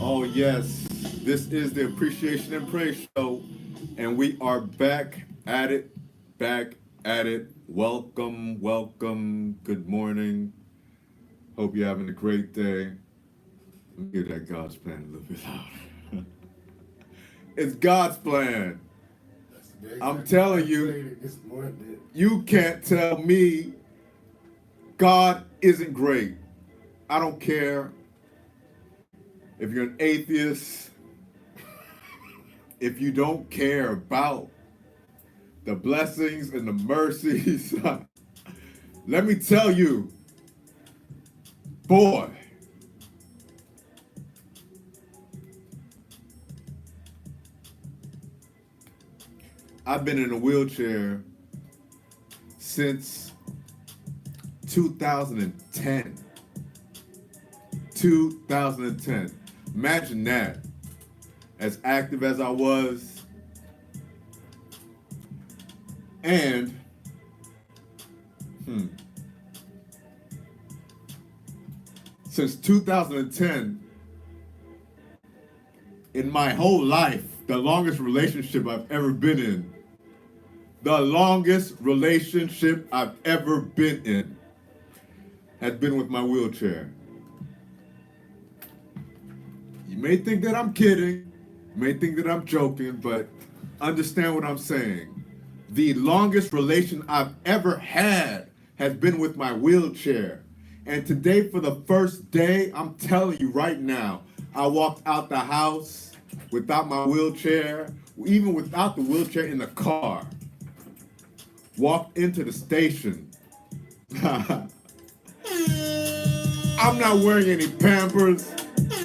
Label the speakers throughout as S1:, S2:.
S1: Oh, yes. This is the Appreciation and Praise Show, and we are back at it, back at it. Welcome, welcome. Good morning. Hope you're having a great day. Let me hear that God's plan a little bit louder. It's God's plan. I'm telling you, you can't tell me God isn't great. I don't care if you're an atheist, if you don't care about the blessings and the mercies. Let me tell you, boy, I've been in a wheelchair since 2010. 2010. Imagine that. As active as I was. And since 2010, in my whole life, the longest relationship I've ever been in, the longest relationship I've ever been in has been with my wheelchair. You may think that I'm kidding, you may think that I'm joking, but understand what I'm saying. The longest relation I've ever had has been with my wheelchair. And today, for the first day, I'm telling you right now, I walked out the house without my wheelchair, even without the wheelchair in the car. Walked into the station. I'm not wearing any Pampers.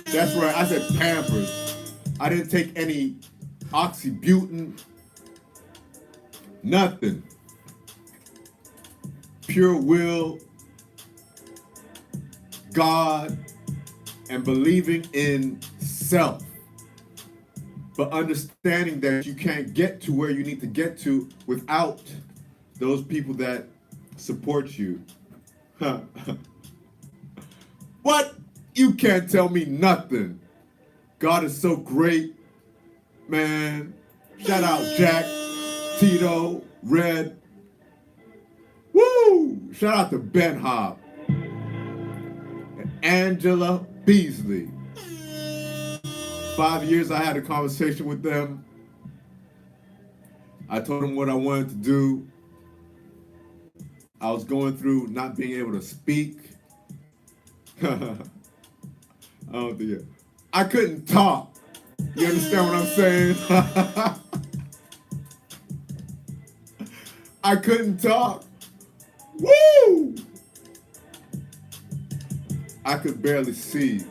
S1: That's right, I said Pampers. I didn't take any oxybutin. Nothing. Pure will, God, and believing in self. But understanding that you can't get to where you need to get to without those people that support you. What? You can't tell me nothing. God is so great, man. Shout out Jack, Tito, Red. Woo! Shout out to Ben Hop and Angela Beasley. 5 years I had a conversation with them. I told them what I wanted to do. I was going through not being able to speak. I couldn't talk. You understand what I'm saying? I couldn't talk. Woo! I could barely see.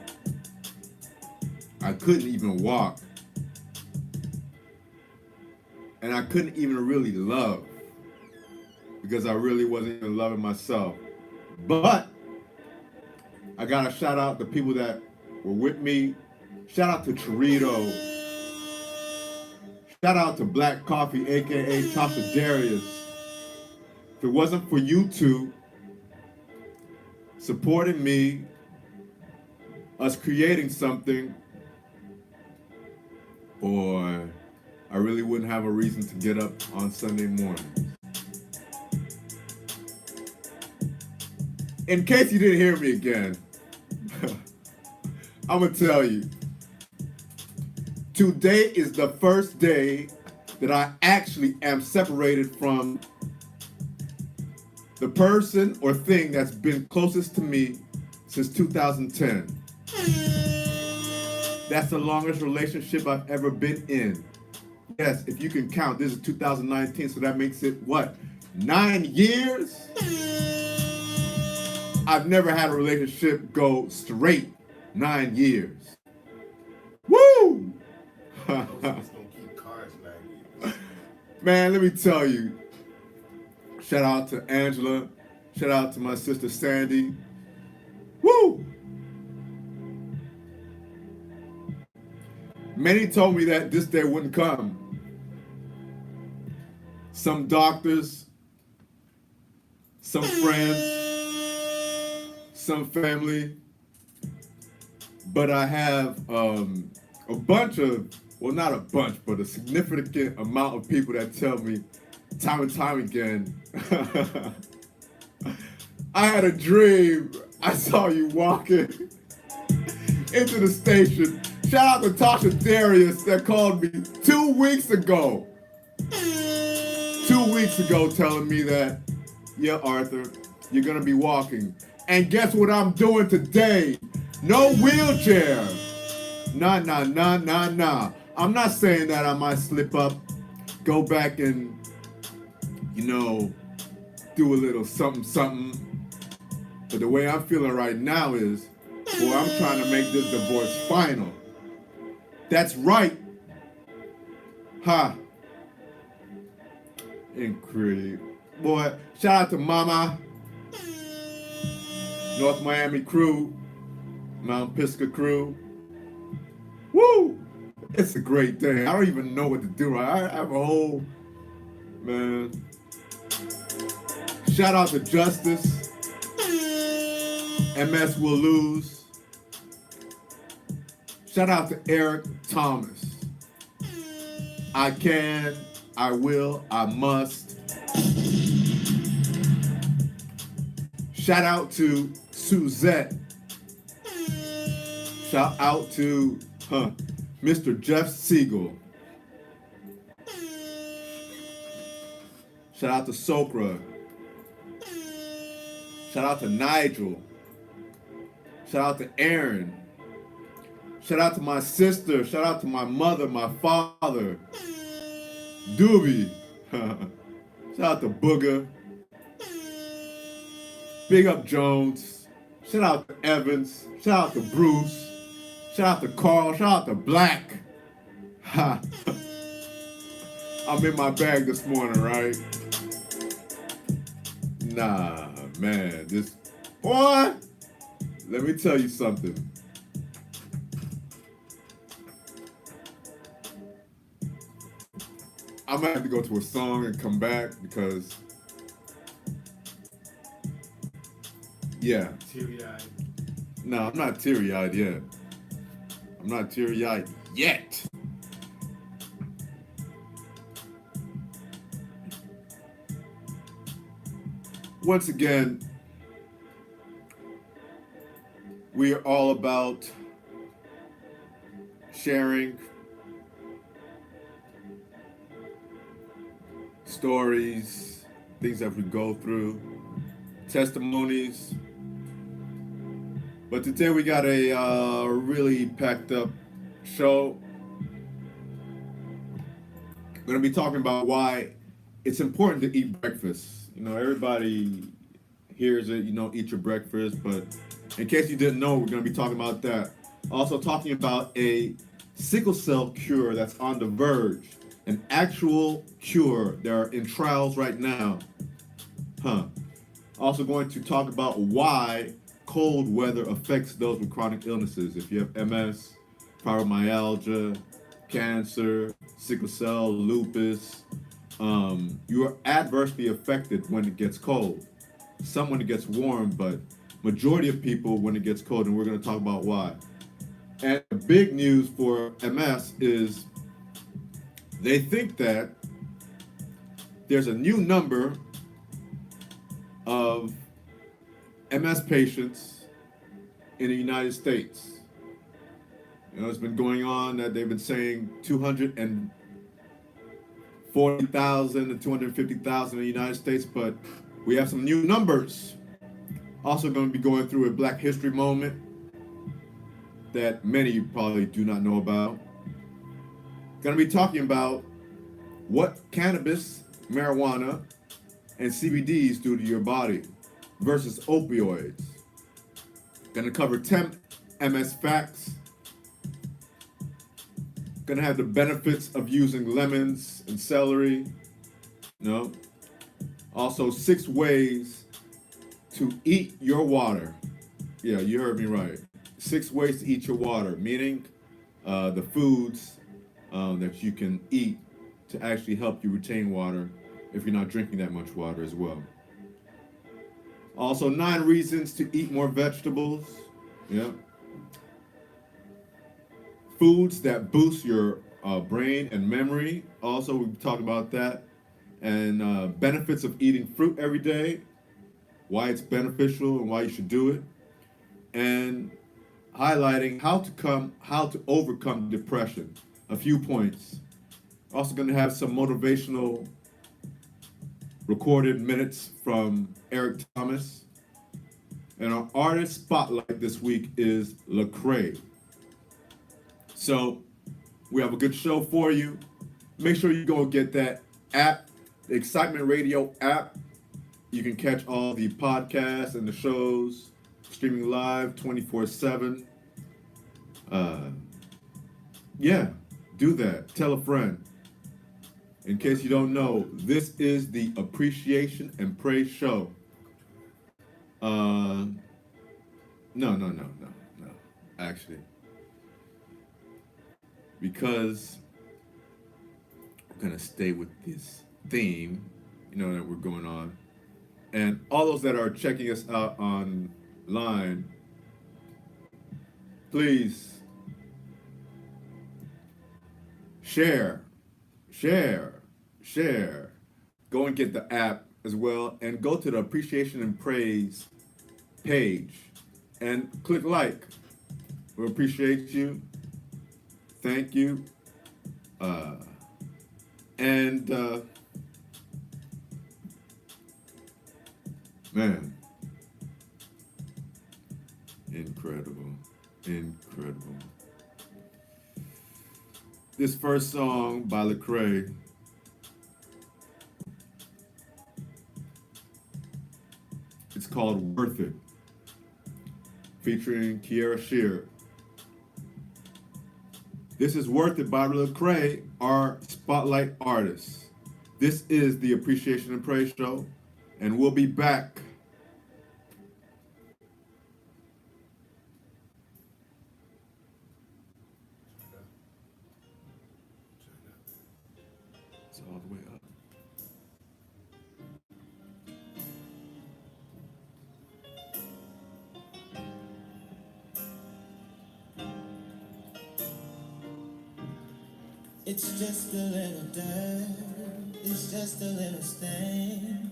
S1: I couldn't even walk. And I couldn't even really love because I really wasn't even loving myself. But I gotta shout out the people that were with me. Shout out to Chorito. Shout out to Black Coffee, aka Tasha Darius. If it wasn't for you two supporting me, us creating something, boy, I really wouldn't have a reason to get up on Sunday morning. In case you didn't hear me again, I'm gonna tell you. Today is the first day that I actually am separated from the person or thing that's been closest to me since 2010. That's the longest relationship I've ever been in. Yes, if you can count, this is 2019, so that makes it what? 9 years? I've never had a relationship go straight 9 years. Woo! Man, let me tell you. Shout out to Angela. Shout out to my sister Sandy. Woo! Many told me that this day wouldn't come. Some doctors, some friends, some family, but I have a bunch of, well, not a bunch, but a significant amount of people that tell me time and time again, I had a dream. I saw you walking into the station. Shout out to Tasha Darius that called me 2 weeks ago. 2 weeks ago telling me that, yeah, Arthur, you're going to be walking. And guess what I'm doing today? No wheelchair. Nah. I'm not saying that I might slip up, go back and, do a little something. But the way I'm feeling right now is, boy, I'm trying to make this divorce final. That's right. Ha. Incredible. Boy, shout out to Mama. North Miami crew. Mount Pisgah crew. Woo! It's a great day. I don't even know what to do. I have a whole, man. Shout out to Justice. MS will lose. Shout out to Eric Thomas. I can, I will, I must. Shout out to Suzette. Shout out to Mr. Jeff Siegel. Shout out to Sokra. Shout out to Nigel. Shout out to Aaron. Shout out to my sister. Shout out to my mother, my father. Doobie. Shout out to Booger. Big up Jones. Shout out to Evans. Shout out to Bruce. Shout out to Carl. Shout out to Black. I'm in my bag this morning, right? Nah, man. This boy. Let me tell you something. I might have to go to a song and come back because, yeah.
S2: Teary-eyed.
S1: No, I'm not teary-eyed yet. I'm not teary-eyed yet. Once again, we are all about sharing stories, things that we go through, testimonies. But today we got a really packed up show. We're going to be talking about why it's important to eat breakfast. Everybody hears it, eat your breakfast, but in case you didn't know, we're going to be talking about that. Also talking about a sickle cell cure that's on the verge. An actual cure. They're in trials right now. Also going to talk about why cold weather affects those with chronic illnesses. If you have MS, fibromyalgia, cancer, sickle cell, lupus, you are adversely affected when it gets cold. Some when it gets warm, but majority of people when it gets cold, and we're going to talk about why. And the big news for MS is they think that there's a new number of MS patients in the United States. It's been going on that they've been saying 240,000 to 250,000 in the United States, but we have some new numbers. Also going to be going through a Black History moment. that many probably do not know about. Going to be talking about what cannabis, marijuana, and CBDs do to your body versus opioids. Going to cover 10 MS facts. Going to have the benefits of using lemons and celery. No. Also, 6 ways to eat your water. Yeah, you heard me right. 6 ways to eat your water, meaning the foods that you can eat to actually help you retain water if you're not drinking that much water as well. Also, 9 reasons to eat more vegetables. Yeah. Foods that boost your brain and memory. Also, we talked about that. And benefits of eating fruit every day, why it's beneficial and why you should do it. And highlighting how to overcome depression. A few points. Also going to have some motivational recorded minutes from Eric Thomas. And our artist spotlight this week is Lecrae. So we have a good show for you. Make sure you go get that app, the Excitement Radio app. You can catch all the podcasts and the shows streaming live 24/7. Yeah, do that. Tell a friend. In case you don't know, this is the Appreciation and Praise Show. No. Actually, because I'm gonna stay with this theme, that we're going on. And all those that are checking us out online, please share. Go and get the app as well, and go to the Appreciation and Praise page and click like. We appreciate you. Thank you. Man, incredible. This first song by Lecrae, it's called Worth It, featuring Kiara Shear. This is Worth It by Lecrae, our spotlight artist. This is the Appreciation and Praise Show, and we'll be back. It's all the way up.
S2: It's just a little dirt, it's just a little stain.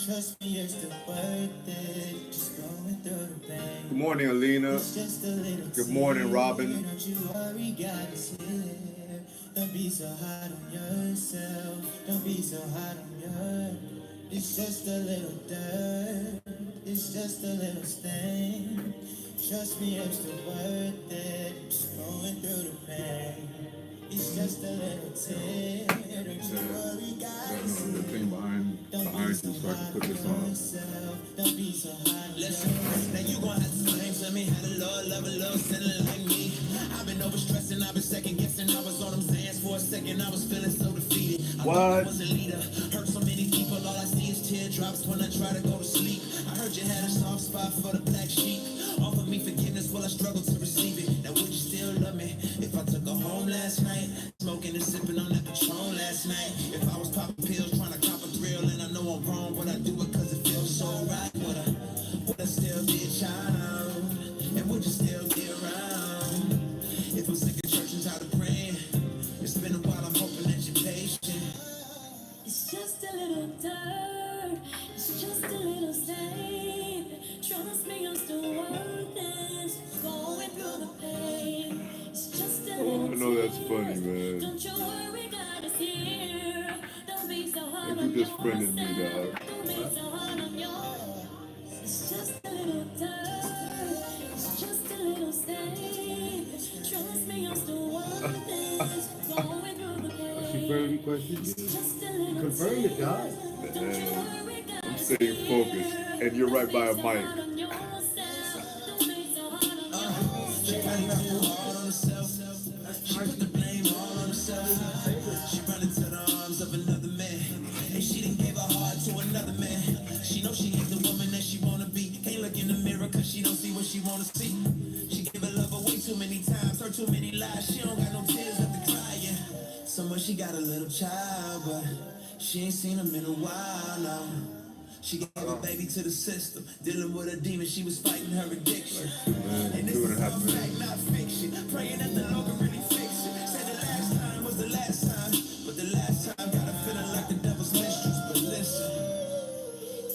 S2: Trust me, it's still worth it, just going through the pain.
S1: Good morning, Alina.
S2: It's just a little
S1: Good morning, Robin.
S2: Don't you worry, God is here. Don't be so hard on yourself, don't be so hard on your. It's just a little dirt, it's just a little stain. Trust me, it's still worth it, just going through the pain. It's just a little tear. Don't you worry, guys.
S1: The thing behind you so I can put this on.
S2: Don't be so hard. Listen, now you gon' have to explain to me how the Lord love a little sinner like me. I've been overstressing, I've been second guessing. I was on them sands for a second, I was feeling so defeated. I thought I was a leader. Hurt so many people, all I see is teardrops when I try to go to sleep. I heard you had a soft spot for the black sheep. Offer me forgiveness while I struggle to receive it. Now would you still love me if I took her home last night? Smoking and sipping on that Patron last night. If I was popping pills trying to cop a thrill, and I know I'm wrong, but I do it cause it feels so right. Would I still be a child? And would you still be around? If I'm sick of church and tired of praying, it's been a while, I'm hoping that you're patient. It's just a little dirt, it's just a little stain. Trust me, I'm still worth it, going through the pain. It's just a little
S1: I know that's funny, man.
S2: Don't you worry, God is here. Don't be so hard
S1: You
S2: on
S1: just friended me,
S2: yourself.
S1: dog.
S2: Don't be so hard on yours. It's just a little dirt. It's just a little stain.
S3: She friend requested you. Confirm it, guys.
S1: I'm staying focused, and you're right by a mic.
S2: She running too hard on herself. She put the blame all on herself. She run into the arms of another man, and she done gave her heart to another man. She knows she ain't the woman that she wanna be. Can't look in the mirror cause she don't see what she wanna see. She gave her love away too many times, heard too many lies. She don't got no tears left to cry, yeah. Somewhere she got a little child, but she ain't seen him in a while now. She gave a baby to the system, dealing with a demon, she was fighting her addiction. And this is all fact, not fiction. Praying that the Lord can really fix it. Said the last time was the last time, but the last time got a feeling like the devil's mistress. But listen,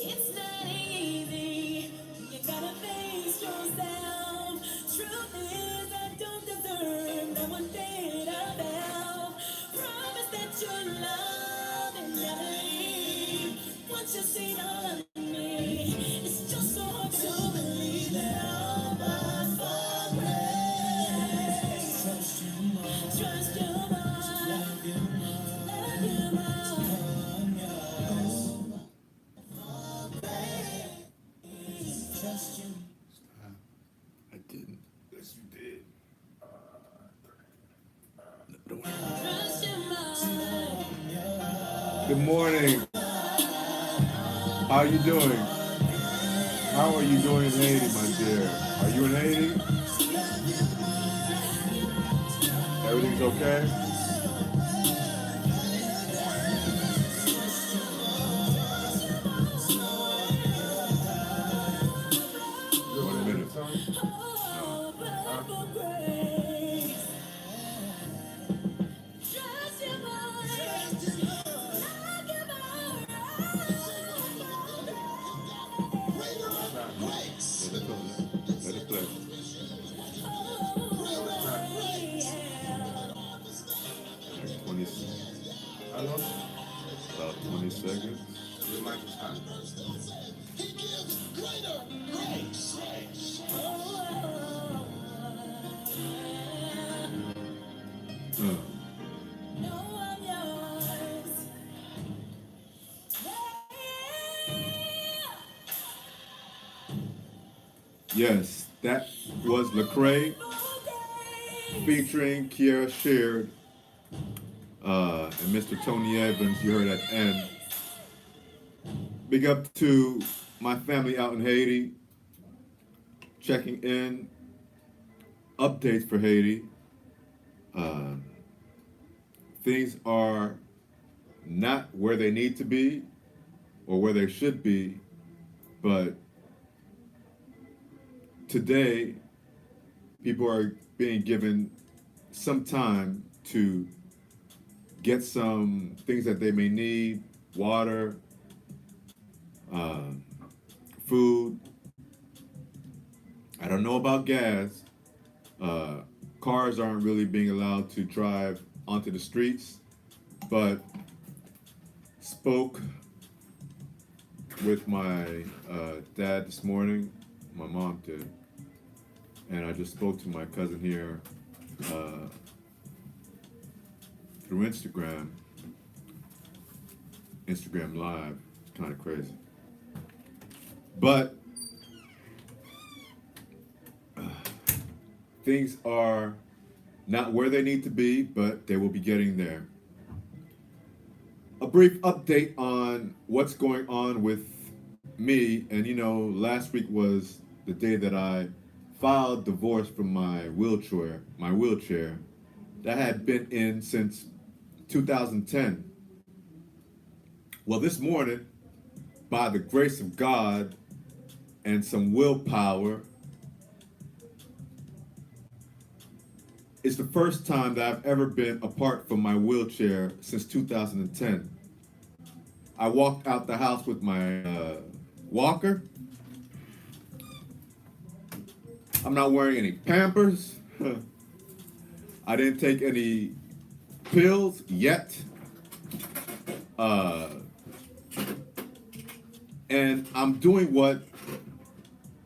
S2: it's not easy. You gotta face yourself. Truth is, I don't deserve that one thing about. Promise that you'll love and never leave. Once you've seen all of me, it's just so hard to believe that all but for grace. Trust you more, love you more, trust you.
S1: I didn't.
S3: Yes, you did.
S2: Trust you more.
S1: Good morning. How are you doing? How are you doing in Haiti, my dear? Are you in Haiti? Everything's okay? One minute. Let it play. Like 20,
S3: How long?
S1: about 20 seconds.
S3: Your mic is hot.
S1: Yes, that was Lecrae featuring Kiera Sheard and Mr. Tony Evans. You heard at the end. Big up to my family out in Haiti. Checking in. Updates for Haiti. Things are not where they need to be or where they should be, but today people are being given some time to get some things that they may need, water, food. I don't know about gas. Cars aren't really being allowed to drive onto the streets, but spoke with my dad this morning. My mom did. And I just spoke to my cousin here through Instagram Live. Kind of crazy. But things are not where they need to be, but they will be getting there. A brief update on what's going on with me. And you know, last week was the day that I filed divorce from my wheelchair that had been in since 2010. Well, this morning, by the grace of God and some willpower, it's the first time that I've ever been apart from my wheelchair since 2010. I walked out the house with my walker. I'm not wearing any Pampers. I didn't take any pills yet. And I'm doing what,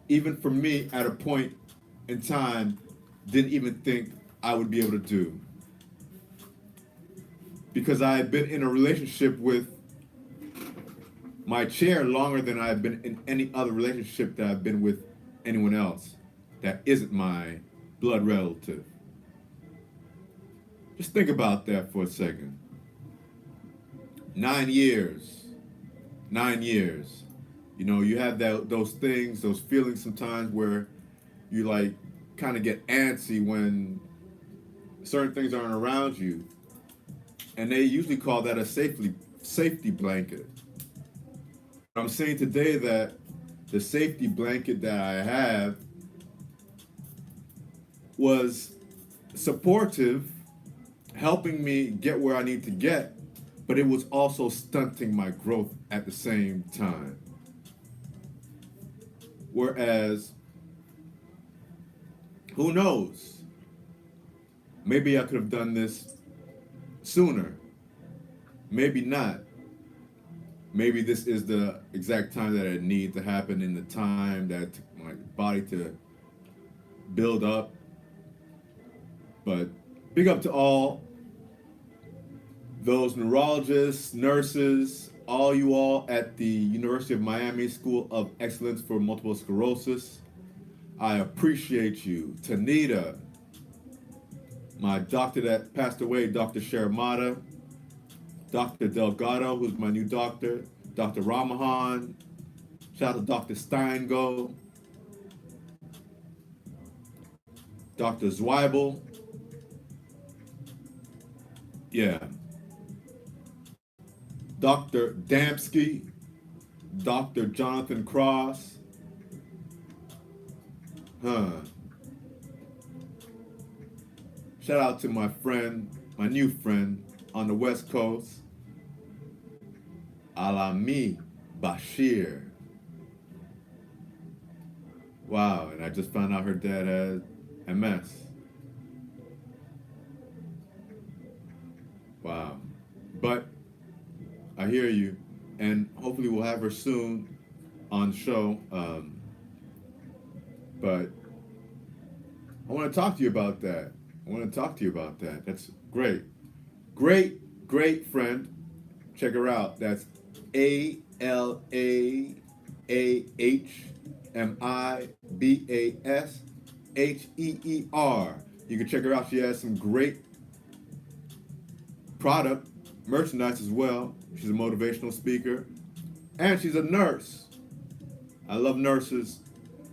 S1: even for me, at a point in time, didn't even think I would be able to do. because I had been in a relationship with my chair longer than I've been in any other relationship that I've been with anyone else that isn't my blood relative. Just think about that for a second. 9 years. 9 years. You know, you have those things, those feelings sometimes where you like kind of get antsy when certain things aren't around you. And they usually call that a safety blanket. I'm saying today that the safety blanket that I have was supportive, helping me get where I need to get, but it was also stunting my growth at the same time. Whereas, who knows? Maybe I could have done this sooner. Maybe not. Maybe this is the exact time that it needed to happen in the time that it took my body to build up. But big up to all those neurologists, nurses, all you all at the University of Miami School of Excellence for Multiple Sclerosis. I appreciate you. Tanita, my doctor that passed away, Dr. Sharamata, Dr. Delgado, who's my new doctor, Dr. Ramahan, shout out to Dr. Steingo, Dr. Zweibel, yeah, Dr. Damsky, Dr. Jonathan Cross, shout out to my friend, my new friend on the West Coast, Alami Bashir. Wow, and I just found out her dad has MS. Wow. But I hear you, and hopefully we'll have her soon on the show. But I want to talk to you about that. That's great. Great friend. Check her out. That's ALAHMIBASHEER. You can check her out. She has some great product, merchandise as well. She's a motivational speaker. And she's a nurse. I love nurses.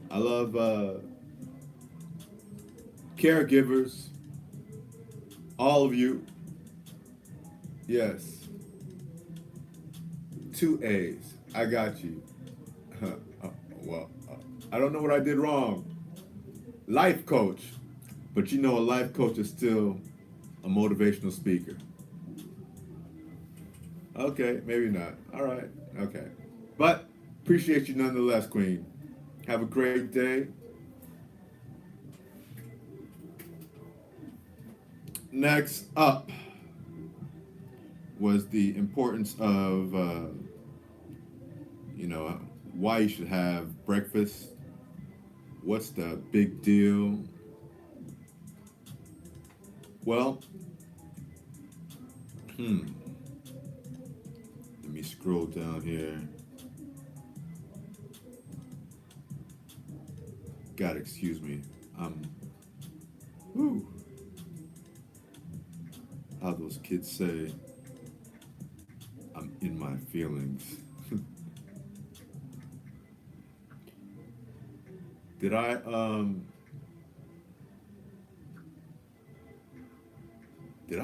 S1: I love caregivers. All of you. Yes. 2 A's. I got you. I don't know what I did wrong. Life coach. But you know, a life coach is still a motivational speaker. Okay, maybe not. All right. Okay. But appreciate you nonetheless, Queen. Have a great day. Next up was the importance of, why you should have breakfast. What's the big deal? Well, let me scroll down here. God, excuse me. How those kids say, I'm in my feelings. Did I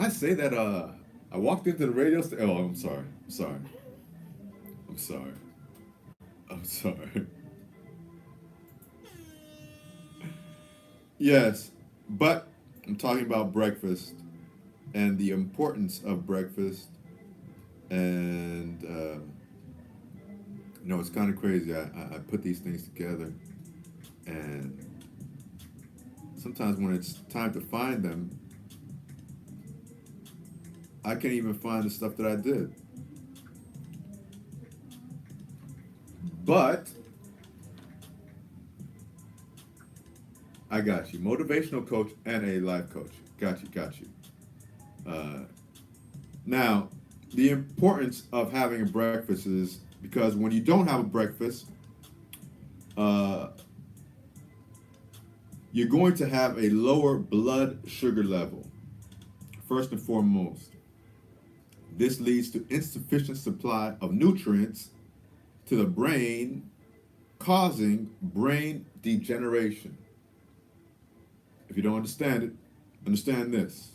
S1: say that I walked into the radio station? Oh, I'm sorry. Yes, but I'm talking about breakfast and the importance of breakfast. And it's kind of crazy. I put these things together, and sometimes when it's time to find them, I can't even find the stuff that I did. But I got you. Motivational coach and a life coach. Got you. Now, the importance of having a breakfast is because when you don't have a breakfast, uh, you're going to have a lower blood sugar level, first and foremost. This leads to insufficient supply of nutrients to the brain, causing brain degeneration. If you don't understand it, understand this.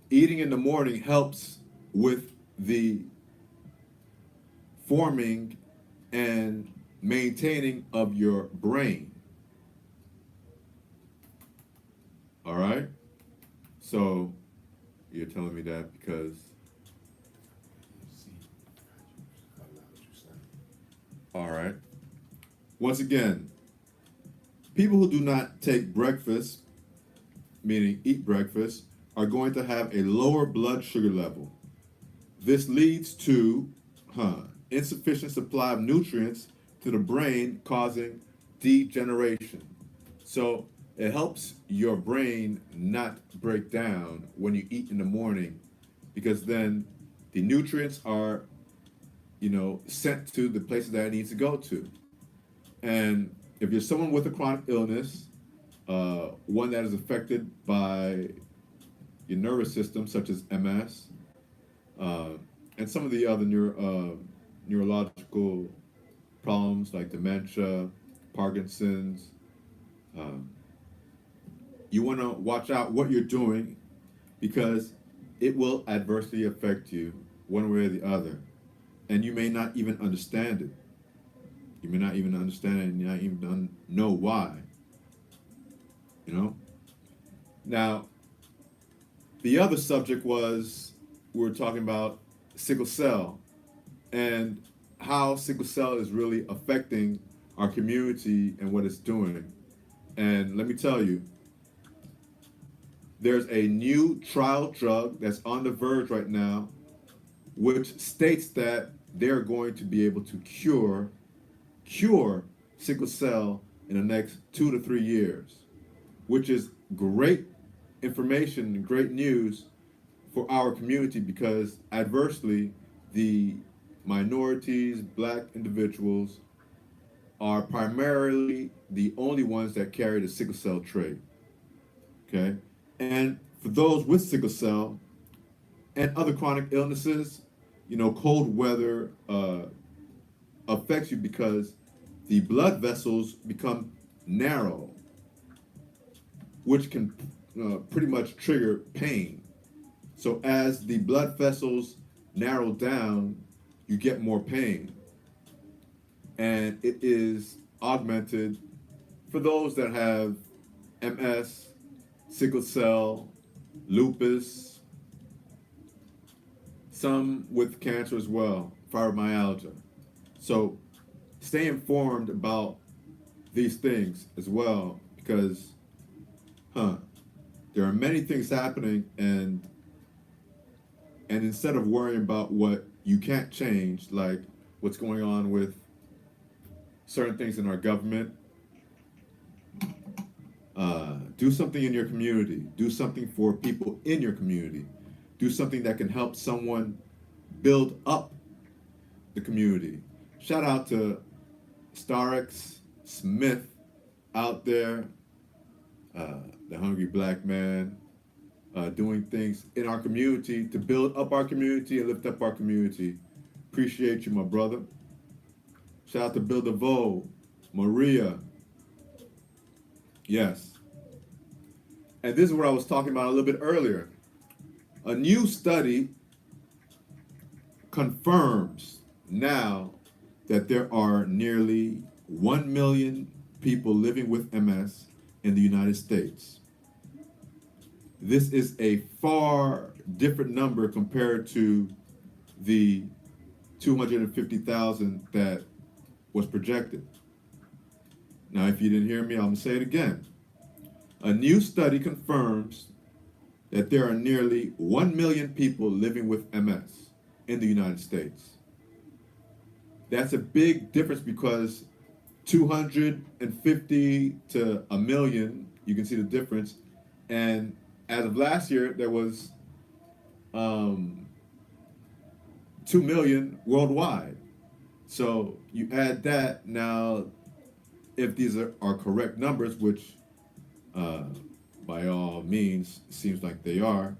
S1: Eating in the morning helps with the forming and maintaining of your brain. All right? So, you're telling me that because... All right. Once again, people who do not take breakfast, meaning eat breakfast, are going to have a lower blood sugar level. This leads to insufficient supply of nutrients to the brain, causing degeneration. So it helps your brain not break down when you eat in the morning, because then the nutrients are, sent to the places that it needs to go to. And if you're someone with a chronic illness, one that is affected by your nervous system, such as MS, and some of the other neurological problems like dementia, Parkinson's, you want to watch out what you're doing, because it will adversely affect you one way or the other. And you may not even understand it. You may not even understand it, and not even know why. Now, the other subject was, we were talking about sickle cell and how sickle cell is really affecting our community and what it's doing. And let me tell you, there's a new trial drug that's on the verge right now, which states that they're going to be able to cure sickle cell in the next 2 to 3 years, which is great information and great news for our community, because adversely, the minorities, black individuals, are primarily the only ones that carry the sickle cell trait. Okay? And for those with sickle cell and other chronic illnesses, cold weather affects you because the blood vessels become narrow, which can pretty much trigger pain. So as the blood vessels narrow down, you get more pain. And it is augmented for those that have MS, sickle cell, lupus, some with cancer as well, fibromyalgia. So stay informed about these things as well, because there are many things happening, and instead of worrying about what you can't change, like what's going on with certain things in our government, do something in your community. Do something for people in your community. Do something that can help someone build up the community. Shout out to Starix Smith out there, the hungry black man, doing things in our community to build up our community and lift up our community. Appreciate you, my brother. Shout out to Bill DeVoe, Maria. Yes. And this is what I was talking about a little bit earlier. A new study confirms now that there are nearly 1 million people living with MS in the United States. This is a far different number compared to the 250,000 that was projected. Now, if you didn't hear me, I'm going to say it again. A new study confirms that there are nearly 1 million people living with MS in the United States. That's a big difference, because 250 to a million, you can see the difference. And as of last year, there was 2 million worldwide. So you add that now, if these are correct numbers, which by all means seems like they are,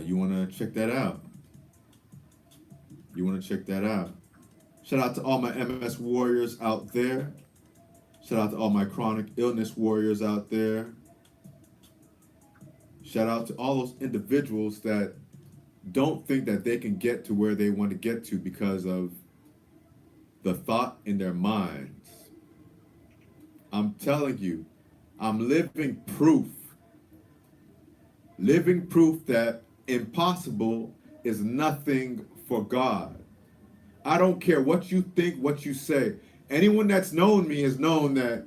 S1: you want to check that out. You want to check that out. Shout out to all my MS warriors out there. Shout out to all my chronic illness warriors out there. Shout out to all those individuals that don't think that they can get to where they want to get to because of the thought in their minds. I'm telling you, I'm living proof that impossible is nothing for God. I don't care what you think, what you say. Anyone that's known me has known that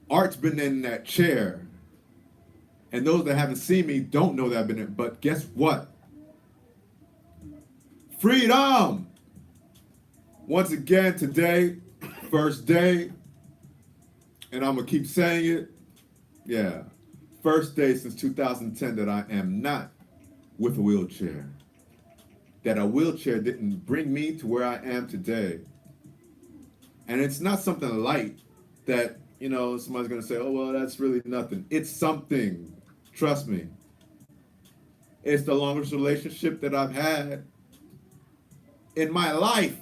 S1: Art's been in that chair. And those that haven't seen me don't know that I've been in. But guess what? Freedom! Once again, today, first day, and I'm going to keep saying it. Yeah, first day since 2010 that I am not with a wheelchair. That a wheelchair didn't bring me to where I am today. And it's not something light that, you know, somebody's going to say, oh, well, that's really nothing. It's something. Trust me. It's the longest relationship that I've had in my life.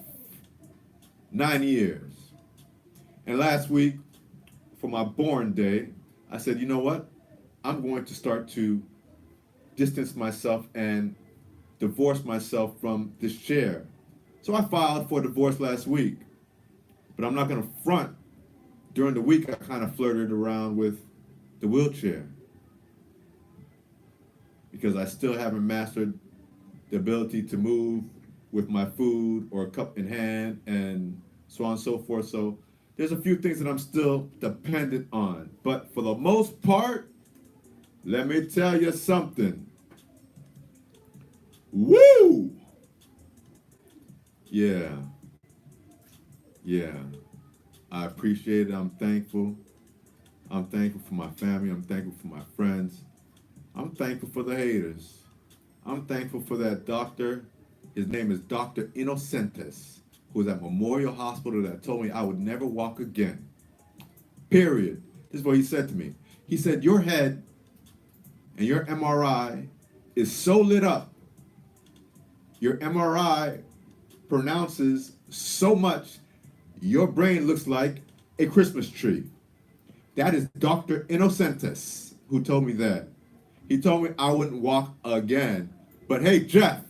S1: 9 years. And last week, for my born day, I said, you know what? I'm going to start to distance myself and divorce myself from this chair. So I filed for divorce last week. But I'm not going to front. During the week, I kind of flirted around with the wheelchair. Because I still haven't mastered the ability to move with my food or a cup in hand and so on and so forth. So there's a few things that I'm still dependent on. But for the most part, let me tell you something. Woo! Yeah. I appreciate it. I'm thankful. I'm thankful for my family. I'm thankful for my friends. I'm thankful for the haters. I'm thankful for that doctor. His name is Dr. Innocentes, who was at Memorial Hospital that told me I would never walk again. Period. This is what he said to me. He said, your head and your MRI is so lit up. Your MRI pronounces so much, your brain looks like a Christmas tree. That is Dr. Innocentes who told me that. He told me I wouldn't walk again. But hey, Jeff,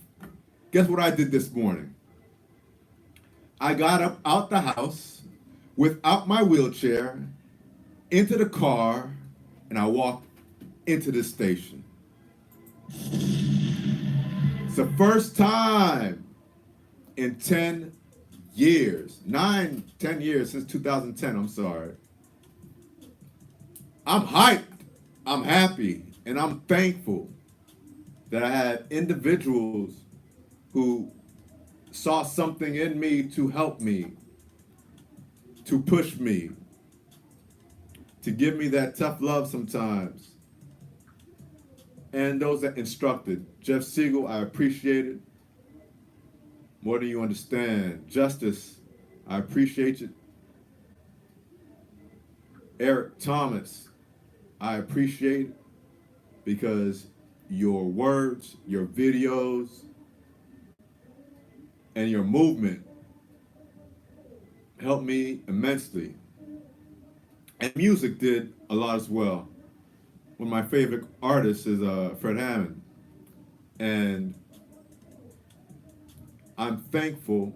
S1: guess what I did this morning? I got up out the house without my wheelchair, into the car, and I walked into the station. It's the first time in 10 years, 10 years since 2010, I'm sorry. I'm hyped, I'm happy, and I'm thankful that I had individuals who saw something in me to help me, to push me, to give me that tough love sometimes. And those that instructed. Jeff Sickle, I appreciate it. More than you understand. Justice, I appreciate it. Eric Thomas, I appreciate it because your words, your videos, and your movement helped me immensely. And music did a lot as well. One of my favorite artists is Fred Hammond. And I'm thankful.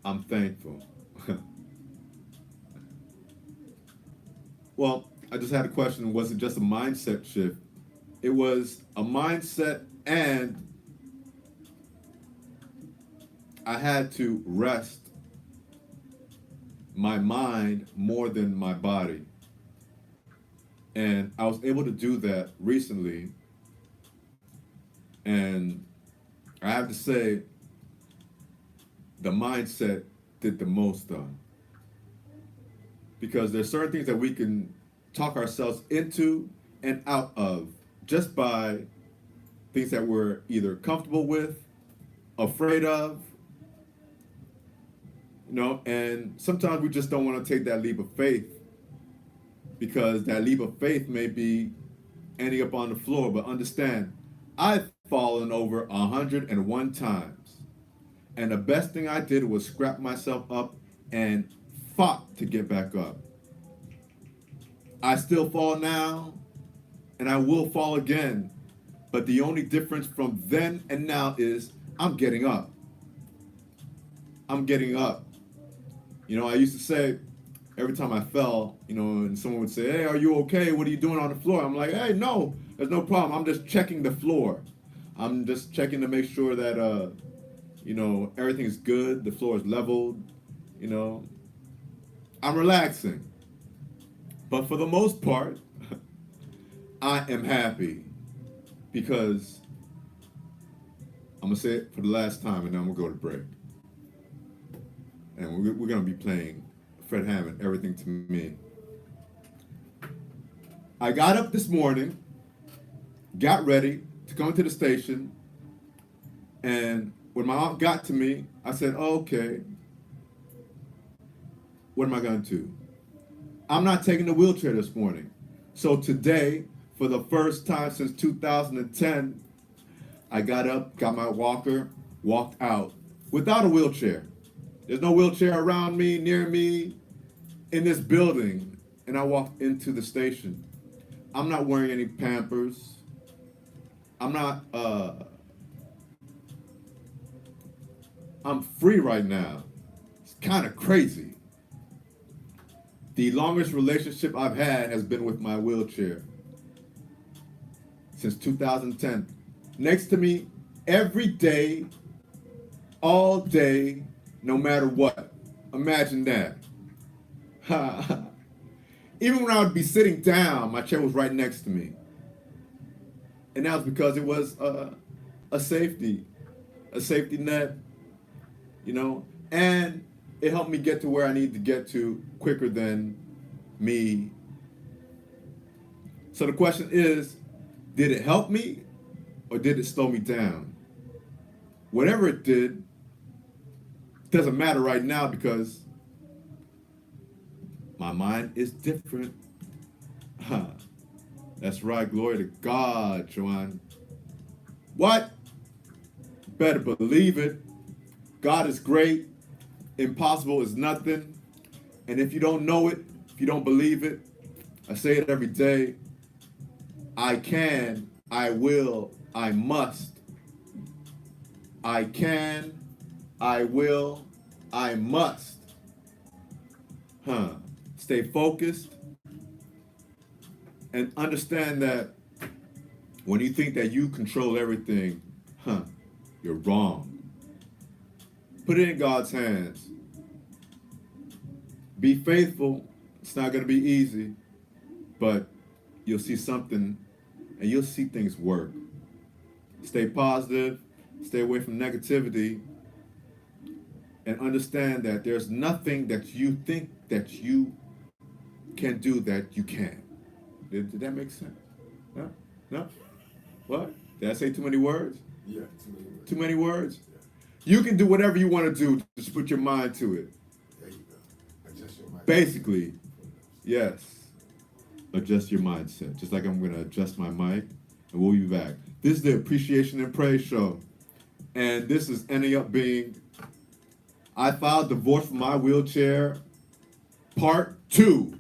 S1: I'm thankful. Well, I just had a question. Was it just a mindset shift? It was a mindset, and I had to rest my mind more than my body. And I was able to do that recently. And I have to say, the mindset did the most though. Because there's certain things that we can talk ourselves into and out of just by things that we're either comfortable with, afraid of, and sometimes we just don't want to take that leap of faith because that leap of faith may be ending up on the floor. But understand, I've fallen over 101 times. And the best thing I did was scrap myself up and fought to get back up. I still fall now, and I will fall again. But the only difference from then and now is I'm getting up. I'm getting up. I used to say, every time I fell, and someone would say, hey, are you okay? What are you doing on the floor? I'm like, hey, no, there's no problem. I'm just checking the floor. I'm just checking to make sure that, everything's good. The floor is leveled, I'm relaxing. But for the most part, I am happy because I'm going to say it for the last time and then I'm going to go to break. And we're going to be playing Fred Hammond, Everything to Me. I got up this morning, got ready to come to the station, and when my aunt got to me, I said, oh, okay, what am I going to do? I'm not taking the wheelchair this morning. So today, for the first time since 2010, I got up, got my walker, walked out without a wheelchair. There's no wheelchair around me, near me, in this building. And I walked into the station. I'm not wearing any Pampers. I'm free right now. It's kind of crazy. The longest relationship I've had has been with my wheelchair since 2010. Next to me, every day, all day, no matter what. Imagine that. Even when I would be sitting down, my chair was right next to me. And that was because it was a safety net, and it helped me get to where I need to get to quicker than me. So the question is, did it help me or did it slow me down? Whatever it did, doesn't matter right now because my mind is different. That's right, glory to God, Joanne. What? Better believe it. God is great. Impossible is nothing. And if you don't know it, if you don't believe it, I say it every day. I can, I will, I must. I can, I will, I must. Stay focused and understand that when you think that you control everything, you're wrong. Put it in God's hands. Be faithful. It's not going to be easy, but you'll see something and you'll see things work. Stay positive. Stay away from negativity. And understand that there's nothing that you think that you can do that you can't. Did that make sense? No? No? What? Did I say too many words?
S3: Yeah, too many words.
S1: Too many words?
S3: Yeah.
S1: You can do whatever you want to do. Just put your mind to it.
S3: There you go. Adjust your mind.
S1: Basically, yes. Adjust your mindset. Just like I'm going to adjust my mic. And we'll be back. This is the Appreciation and Praise Show. And this is ending up being I filed divorce from my wheelchair, part 2.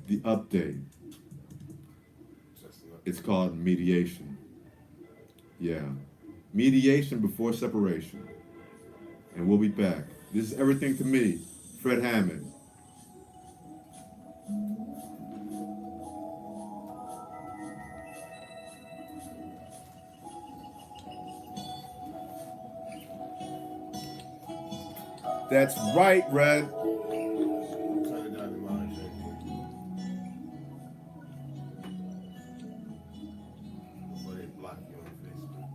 S1: The update. It's called mediation. Yeah. Mediation before separation. And we'll be back. This is Everything to Me, Fred Hammond. That's right, Red.
S3: Turn it down to mine, before they block you on Facebook.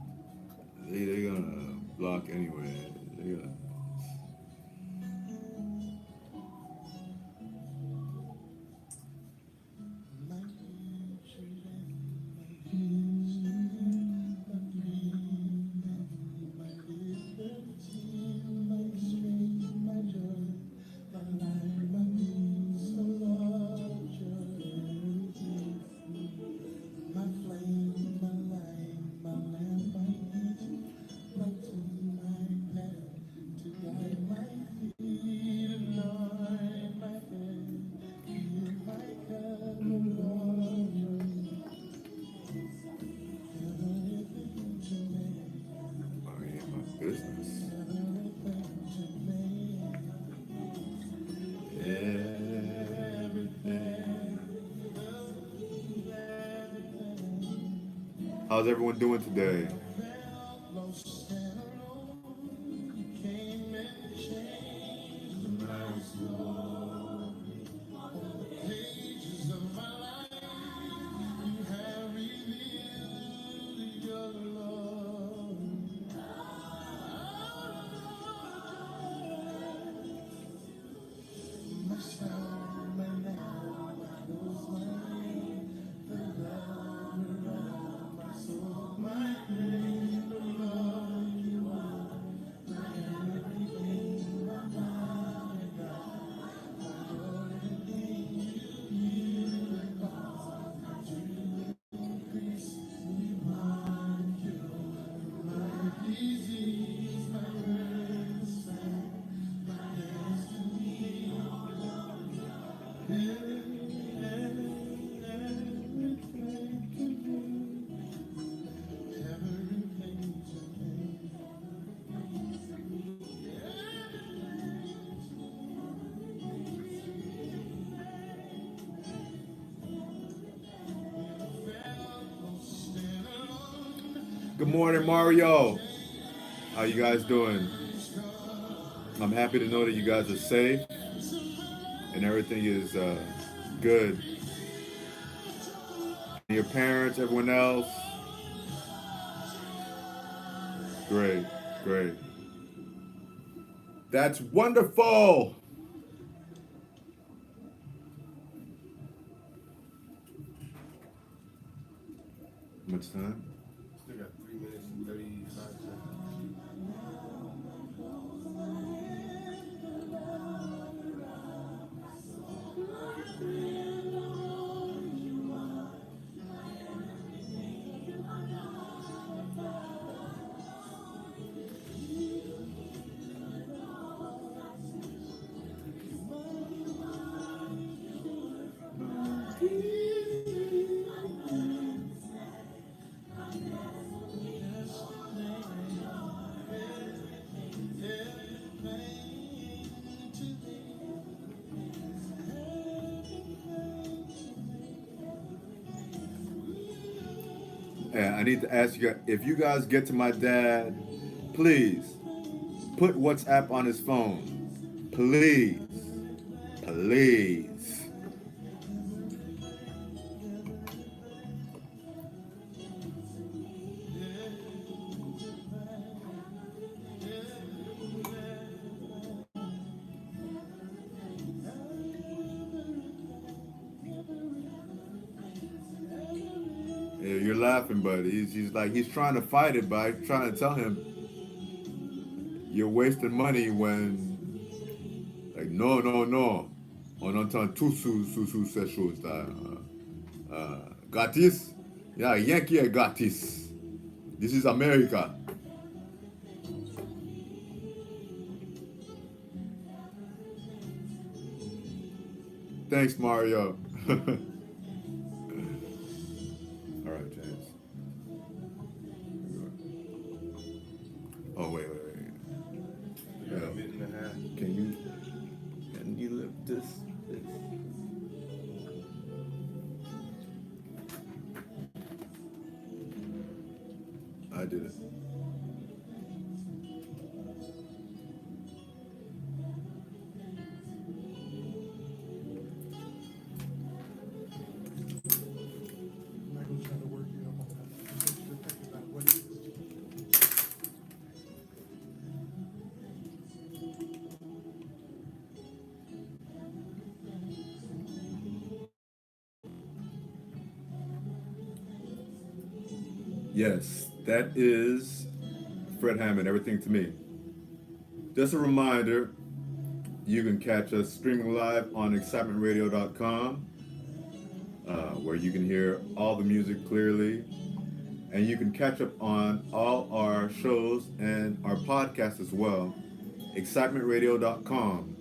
S1: They're gonna block anyway. They're gonna. How's everyone doing today? Good morning, Mario. How you guys doing? I'm happy to know that you guys are safe and everything is good. Your parents, everyone else. Great, great. That's wonderful. How much time?
S3: Still got 3 minutes and 35 seconds.
S1: And I need to ask you, if you guys get to my dad, please put WhatsApp on his phone. Please. Please. Yeah, you're laughing, but he's trying to fight it, but I'm trying to tell him you're wasting money when, like, no. On entend tout sous ces choses-là. Gratis? Yeah, rien qui est gratis. This is America. Thanks, Mario. All right, James. Oh, wait.
S3: We got a minute and a half.
S1: Can you lift this? I did it.
S3: I'm not gonna try to work you up on that. Just think about what it is.
S1: Yes, that is Fred Hammond, Everything to Me. Just a reminder, you can catch us streaming live on excitementradio.com, where you can hear all the music clearly, and you can catch up on all our shows and our podcast as well. excitementradio.com.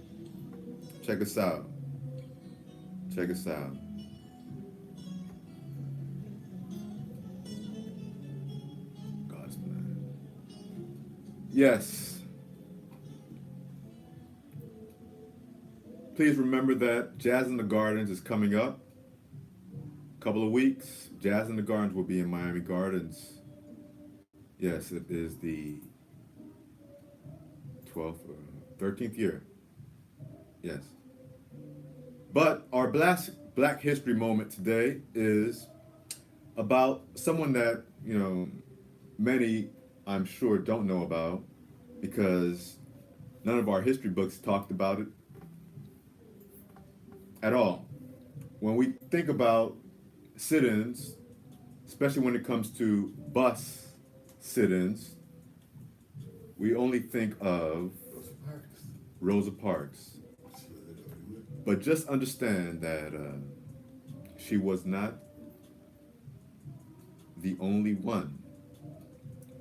S1: Check us out. God's plan. Yes. Please remember that Jazz in the Gardens is coming up. couple of weeks, Jazz in the Gardens will be in Miami Gardens. Yes, it is the 12th or 13th year. Yes. But our Black History moment today is about someone that, many, I'm sure, don't know about because none of our history books talked about it at all. When we think about sit-ins, especially when it comes to bus sit-ins, we only think of Rosa Parks. But just understand that she was not the only one,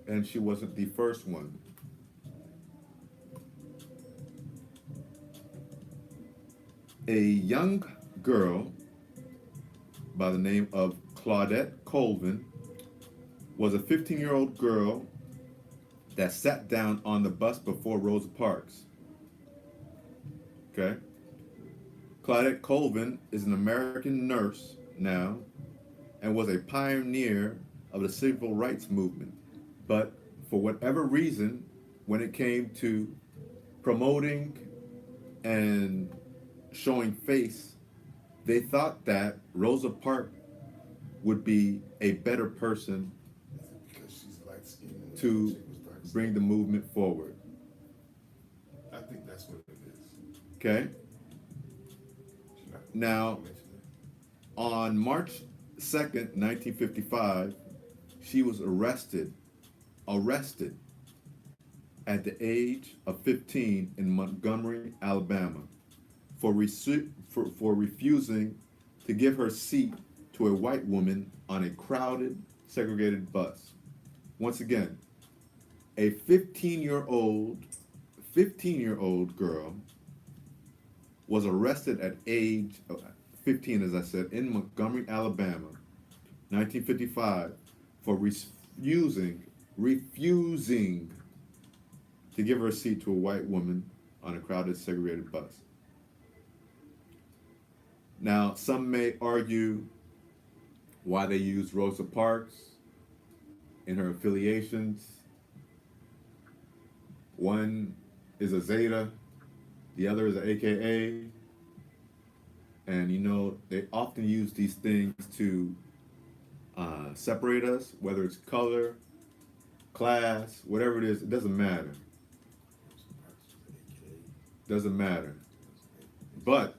S1: and she wasn't the first one. A young girl by the name of Claudette Colvin was a 15-year-old girl that sat down on the bus before Rosa Parks. Okay? Claudette Colvin is an American nurse now and was a pioneer of the civil rights movement. But for whatever reason, when it came to promoting and showing face, they thought that Rosa Parks would be a better person
S4: Because she's light skinned
S1: to bring the movement forward.
S4: I think that's what it is.
S1: Okay?
S4: She's not-
S1: Now, on March 2nd, 1955, she was arrested at the age of 15 in Montgomery, Alabama, for refusing to give her seat to a white woman on a crowded, segregated bus. Once again, a 15-year-old girl was arrested at age 15, as I said, in Montgomery, Alabama, 1955, for refusing to give her a seat to a white woman on a crowded, segregated bus. Now, some may argue why they use Rosa Parks in her affiliations. One is a Zeta, the other is an AKA. And they often use these things to separate us, whether it's color, class, whatever it is, it doesn't matter. Doesn't matter. But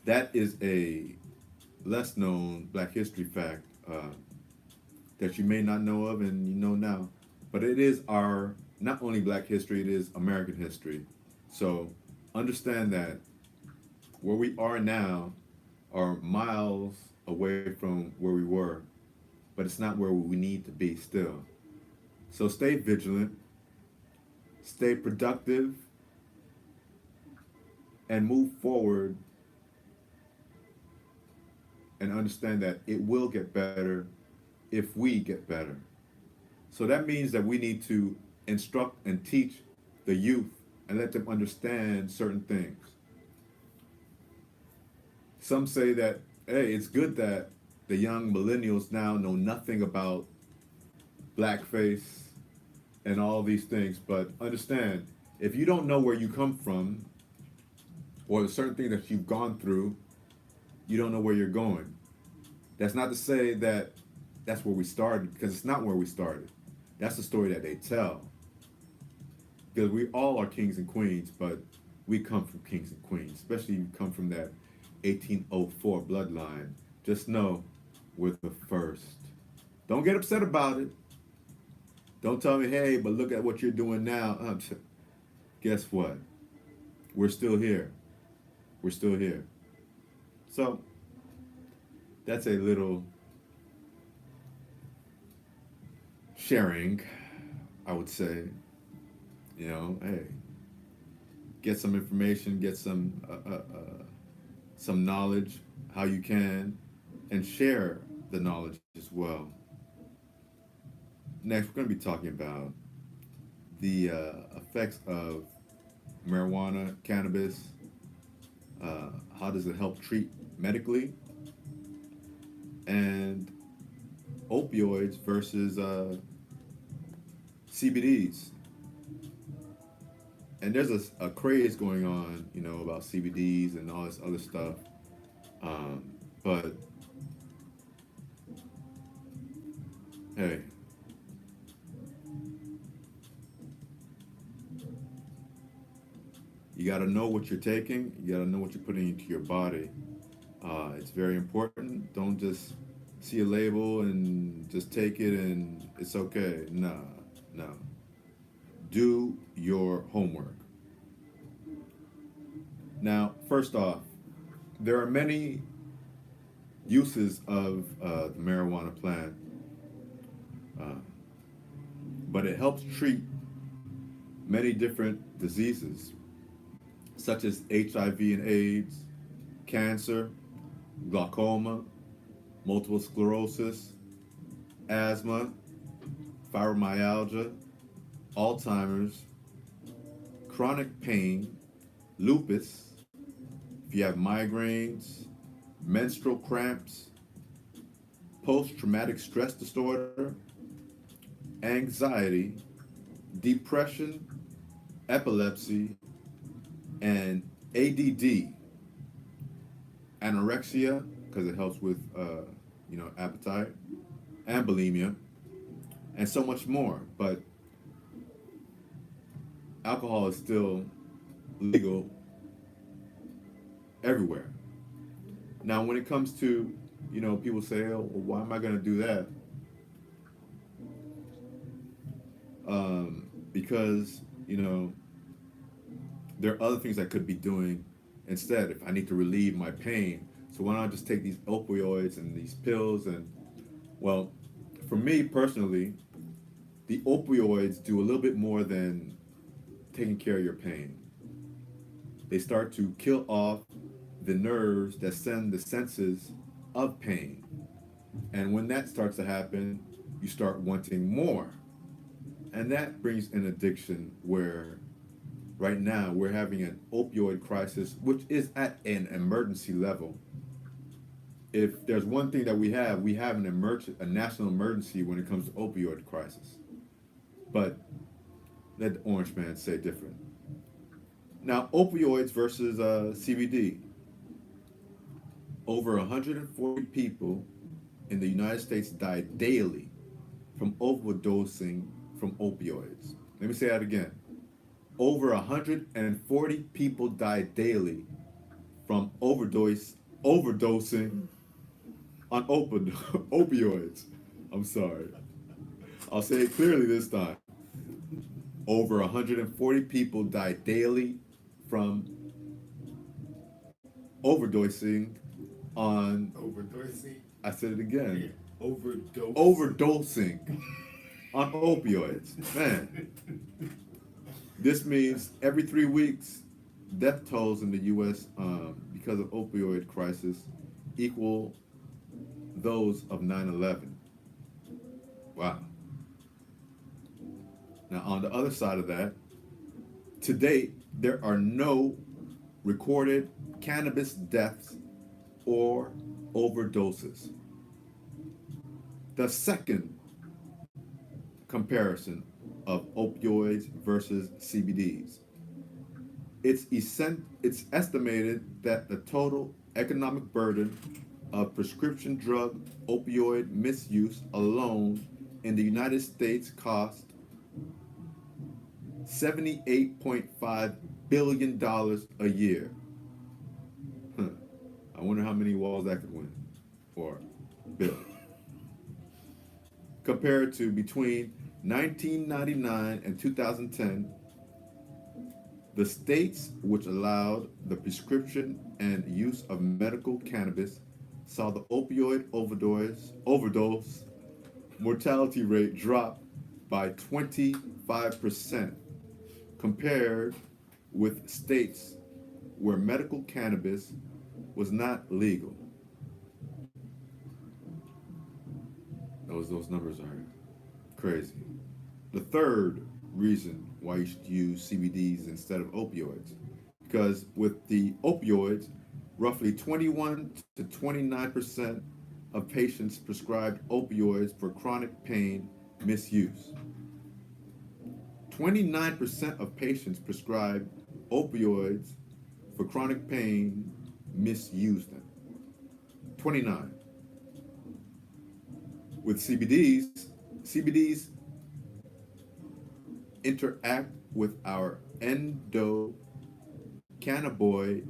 S1: that is a less known Black history fact that you may not know of and you know now. But it is our, not only Black history, it is American history. So understand that where we are now are miles away from where we were, but it's not where we need to be still. So stay vigilant, stay productive, and move forward, and understand that it will get better if we get better. So that means that we need to instruct and teach the youth and let them understand certain things. Some say that, hey, it's good that the young millennials now know nothing about blackface and all these things, but understand, if you don't know where you come from or the certain thing that you've gone through, you don't know where you're going. That's not to say that that's where we started, because it's not where we started. That's the story that they tell. Because we all are kings and queens, but we come from kings and queens, especially if you come from that 1804 bloodline. Just know we're the first. Don't get upset about it. Don't tell me, hey, but look at what you're doing now. Guess what? We're still here. We're still here. So, that's a little sharing, I would say. Hey, get some information, get some knowledge, how you can, and share the knowledge as well. Next, we're going to be talking about the effects of marijuana, cannabis, how does it help treat medically, and opioids versus CBDs. And there's a craze going on, about CBDs and all this other stuff. But hey, you got to know what you're taking. You got to know what you're putting into your body. It's very important. Don't just see a label and just take it and it's okay. No, no. Do your homework. Now, first off, there are many uses of the marijuana plant, uh, but it helps treat many different diseases, such as HIV and AIDS, cancer, glaucoma, multiple sclerosis, asthma, fibromyalgia, Alzheimer's, chronic pain, lupus, if you have migraines, menstrual cramps, post-traumatic stress disorder, anxiety, depression, epilepsy, and ADD, anorexia, because it helps with appetite, and bulimia, and so much more. But alcohol is still legal everywhere. Now, when it comes to, people say, oh, well, why am I going to do that? Because, there are other things I could be doing instead if I need to relieve my pain. So why not just take these opioids and these pills? And, well, for me personally, the opioids do a little bit more than taking care of your pain. They start to kill off the nerves that send the senses of pain. And when that starts to happen, you start wanting more. And that brings an addiction where right now we're having an opioid crisis, which is at an emergency level. If there's one thing that we have a national emergency when it comes to opioid crisis. But let the orange man say different. Now, opioids versus CBD. Over 140 people in the United States die daily from overdosing from opioids. Let me say that again. Over 140 people die daily from overdosing on opioids. I'm sorry. I'll say it clearly this time. Over 140 people die daily from overdosing on.
S4: Overdosing.
S1: I said it again. Overdosing on opioids. Man, this means every 3 weeks, death tolls in the U.S. Because of opioid crisis equal those of 9/11. Wow. Now, on the other side of that, to date, there are no recorded cannabis deaths or overdoses. The second comparison of opioids versus CBDs. It's estimated that the total economic burden of prescription drug opioid misuse alone in the United States cost $78.5 billion a year. I wonder how many walls that could win, or build. Compared to between 1999 and 2010, the states which allowed the prescription and use of medical cannabis saw the opioid overdose mortality rate drop by 25%, compared with states where medical cannabis was not legal. Those numbers are crazy. The third reason why you should use CBDs instead of opioids, because with the opioids, roughly 21 to 29% of patients prescribed opioids for chronic pain misuse. 29% of patients prescribed opioids for chronic pain misuse them. 29. With CBDs interact with our cannabinoid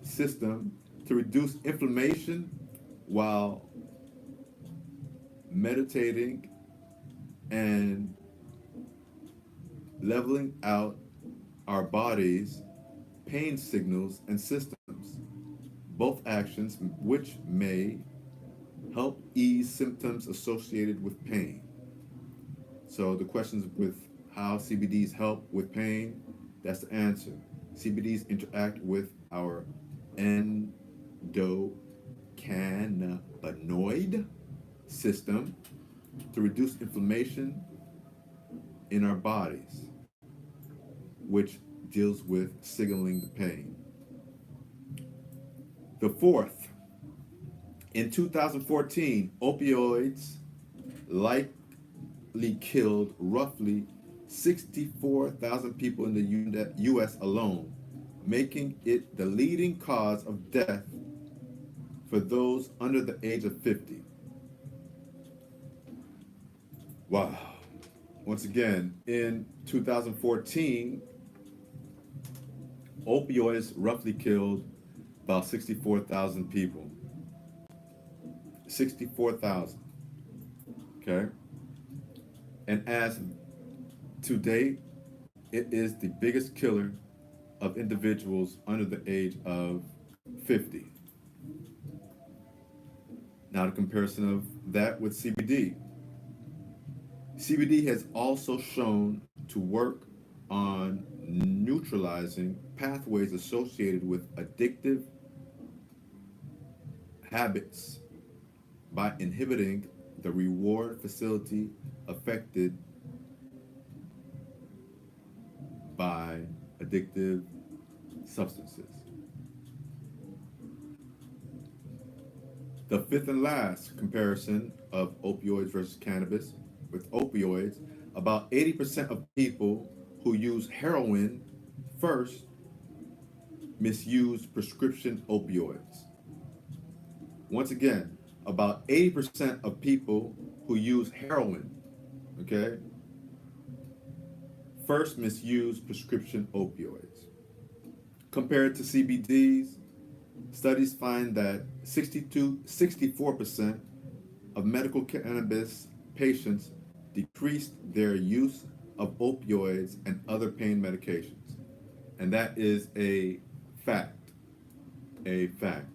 S1: system to reduce inflammation while meditating and leveling out our body's pain signals and systems. Both actions which may help ease symptoms associated with pain. So the questions with how CBDs help with pain, that's the answer. CBDs interact with our endocannabinoid system to reduce inflammation in our bodies, which deals with signaling the pain. The fourth, in 2014, opioids likely killed roughly 64,000 people in the U.S. alone, making it the leading cause of death for those under the age of 50. Wow. Once again, in 2014, opioids roughly killed about 64,000 people. 64,000. Okay? And as to date, it is the biggest killer of individuals under the age of 50. Now, the comparison of that with CBD. CBD has also shown to work on neutralizing pathways associated with addictive habits by inhibiting the reward facility affected by addictive substances. The fifth and last comparison of opioids versus cannabis. With opioids, about 80% of people who use heroin first misuse prescription opioids. Once again, about 80% of people who use heroin, okay, first misuse prescription opioids. Compared to CBDs, studies find that 64% of medical cannabis patients decreased their use of opioids and other pain medications. And that is a fact. A fact.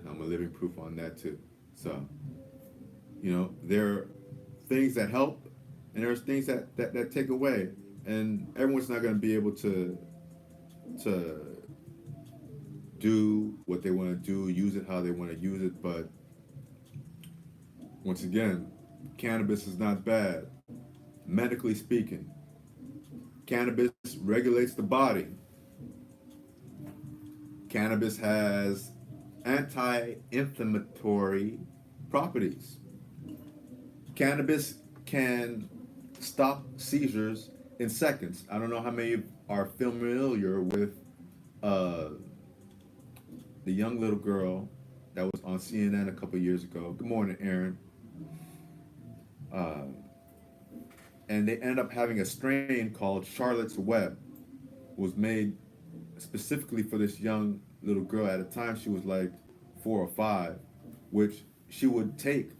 S1: I'm a living proof on that too. So, there are things that help and there's things that take away. And everyone's not going to be able to do what they want to do, use it how they want to use it. But once again, cannabis is not bad, medically speaking. Cannabis regulates the body. Cannabis has anti-inflammatory properties. Cannabis can stop seizures in seconds. I don't know how many are familiar with the young little girl that was on CNN a couple years ago. Good morning, Aaron. And they ended up having a strain called Charlotte's Web. It was made specifically for this young little girl. At the time, she was like 4 or 5, which she would take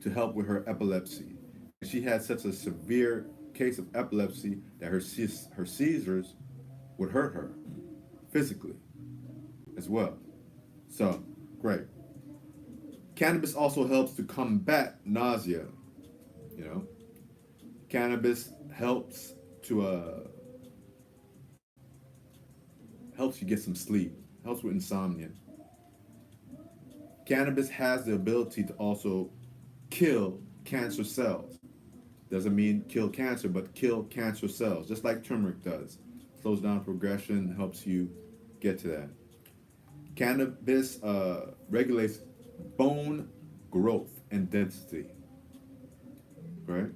S1: to help with her epilepsy. She had such a severe case of epilepsy that her seizures would hurt her physically as well. So, great. Cannabis also helps to combat nausea. Cannabis helps you get some sleep, helps with insomnia. Cannabis has the ability to also kill cancer cells. Doesn't mean kill cancer, but kill cancer cells, just like turmeric does. Slows down progression, helps you get to that. Cannabis regulates bone growth and density, right?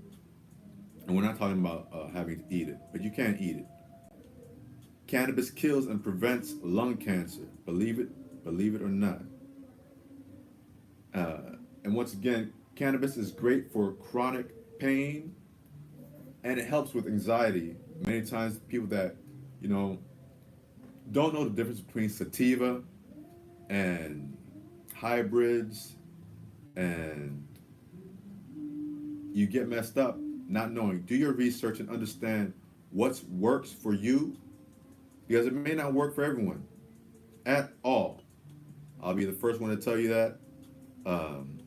S1: And we're not talking about having to eat it, but you can't eat it. Cannabis kills and prevents lung cancer. Believe it or not. And once again, cannabis is great for chronic pain, and it helps with anxiety. Many times, people that you know don't know the difference between sativa and hybrids, and you get messed up not knowing. Do your research and understand what works for you, because it may not work for everyone at all. I'll be the first one to tell you that. Um,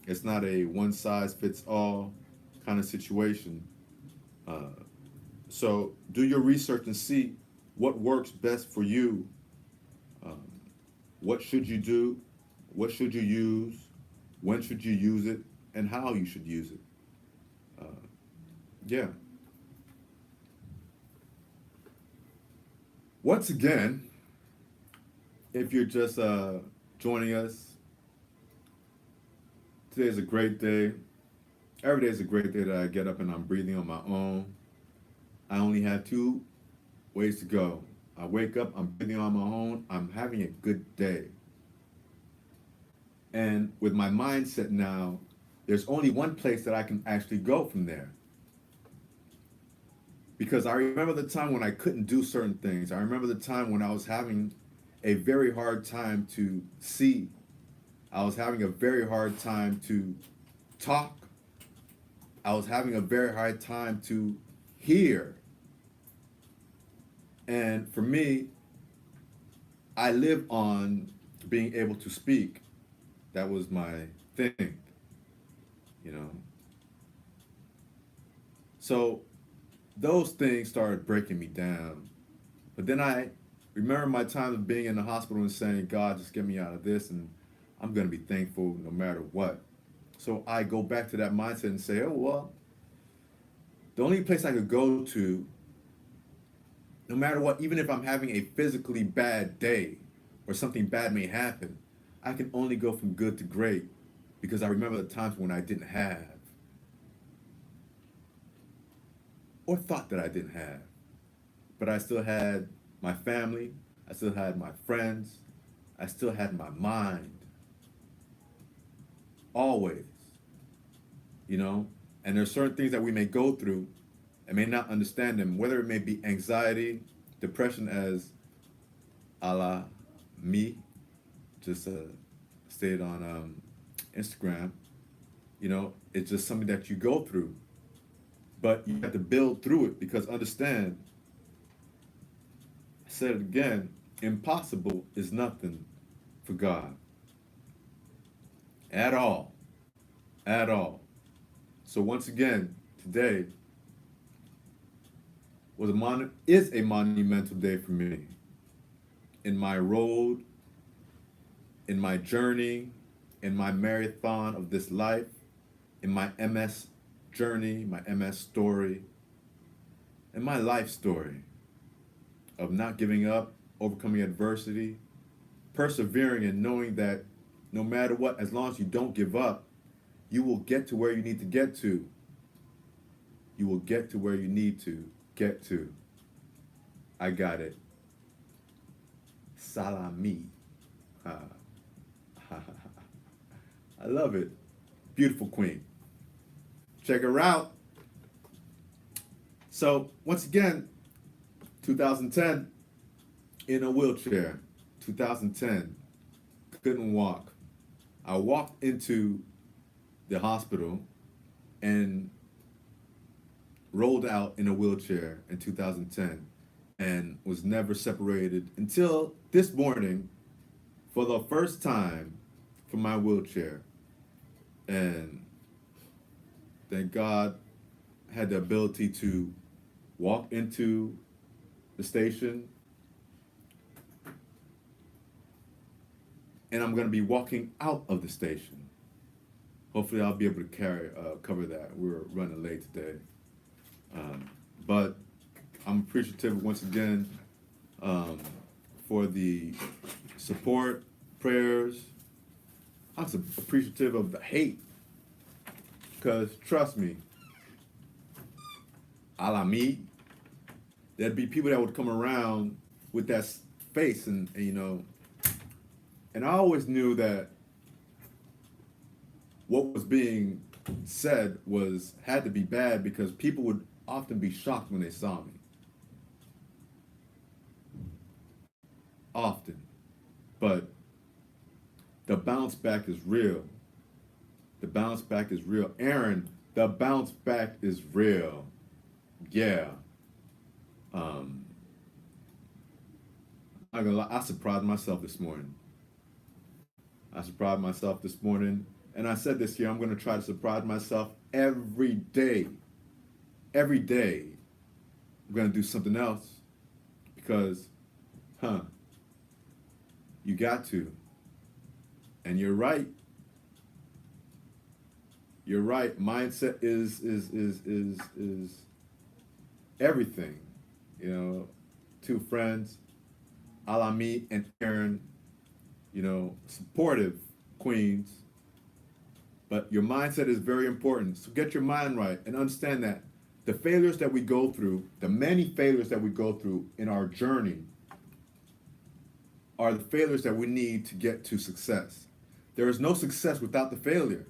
S1: it's not a one size fits all kind of situation. Uh, so do your research and see what works best for you. Um, what should you do? What should you use? When should you use it? And how you should use it. Uh, yeah. Once again, if you're just joining us, today's a great day. Every day is a great day that I get up and I'm breathing on my own. I only have two ways to go. I wake up, I'm breathing on my own, I'm having a good day. And with my mindset now, there's only one place that I can actually go from there. Because I remember the time when I couldn't do certain things. I remember the time when I was having a very hard time to see. I was having a very hard time to talk. I was having a very hard time to hear. And for me, I live on being able to speak. That was my thing, you know. So those things started breaking me down. But then I remember my time of being in the hospital and saying, God, just get me out of this, and I'm going to be thankful no matter what. So I go back to that mindset and say, oh, well, the only place I could go to, no matter what, even if I'm having a physically bad day or something bad may happen, I can only go from good to great, because I remember the times when I didn't have, or thought that I didn't have. But I still had my family, I still had my friends, I still had my mind. Always. You know? And there's certain things that we may go through and may not understand them, whether it may be anxiety, depression, as a la me, just stated on Instagram. You know, it's just something that you go through. But you have to build through it, because understand, I said it again, impossible is nothing for God. At all. At all. So once again, today is a monumental day for me. In my road, in my journey, in my marathon of this life, in my MS journey, my MS story, and my life story of not giving up, overcoming adversity, persevering, and knowing that no matter what, as long as you don't give up, you will get to where you need to get to. You will get to where you need to get to. I got it. Salami. I love it. Beautiful queen. Check her out. So, once again, 2010, in a wheelchair. 2010, couldn't walk. I walked into the hospital and rolled out in a wheelchair in 2010 and was never separated until this morning for the first time from my wheelchair. And thank God I had the ability to walk into the station, and I'm going to be walking out of the station. Hopefully I'll be able to cover that. We're running late today. But I'm appreciative once again for the support, prayers. I'm appreciative of the hate. Because trust me, a la me, there'd be people that would come around with that face and you know, and I always knew that what was being said had to be bad because people would often be shocked when they saw me. Often. But the bounce back is real. The bounce back is real. Aaron, the bounce back is real. Yeah. I'm not gonna lie, I surprised myself this morning. And I said this year, I'm gonna try to surprise myself every day. Every day, I'm gonna do something else because, you got to. And you're right. You're right. Mindset is everything. You know, two friends, Alami and Aaron, you know, supportive queens. But your mindset is very important. So get your mind right and understand that the failures that we go through, the many failures that we go through in our journey are the failures that we need to get to success. There is no success without the failure.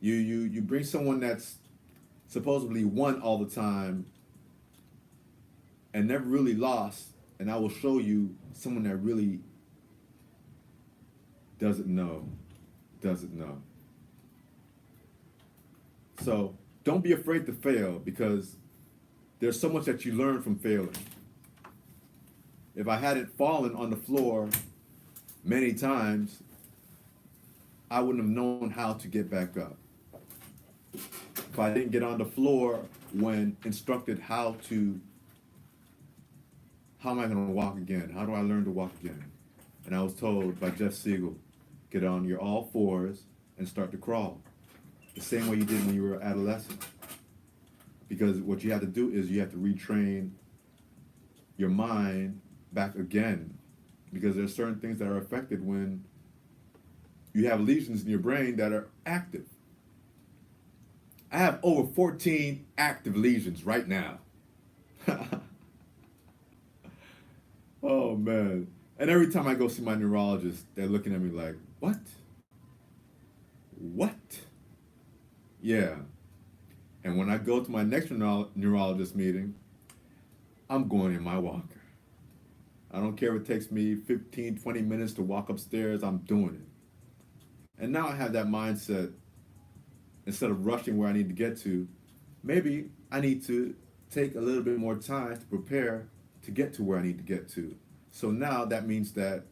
S1: You bring someone that's supposedly won all the time and never really lost, and I will show you someone that really doesn't know. So don't be afraid to fail because there's so much that you learn from failing. If I hadn't fallen on the floor many times, I wouldn't have known how to get back up. If I didn't get on the floor when instructed how am I going to walk again? How do I learn to walk again? And I was told by Jeff Sickle, get on your all fours and start to crawl. The same way you did when you were adolescent. Because what you have to do is you have to retrain your mind back again. Because there's certain things that are affected when you have lesions in your brain that are active. I have over 14 active lesions right now. Oh man. And every time I go see my neurologist, they're looking at me like, what? What? Yeah. And when I go to my next neurologist meeting, I'm going in my walker. I don't care if it takes me 15, 20 minutes to walk upstairs, I'm doing it. And now I have that mindset, instead of rushing where I need to get to, maybe I need to take a little bit more time to prepare to get to where I need to get to. So now that means that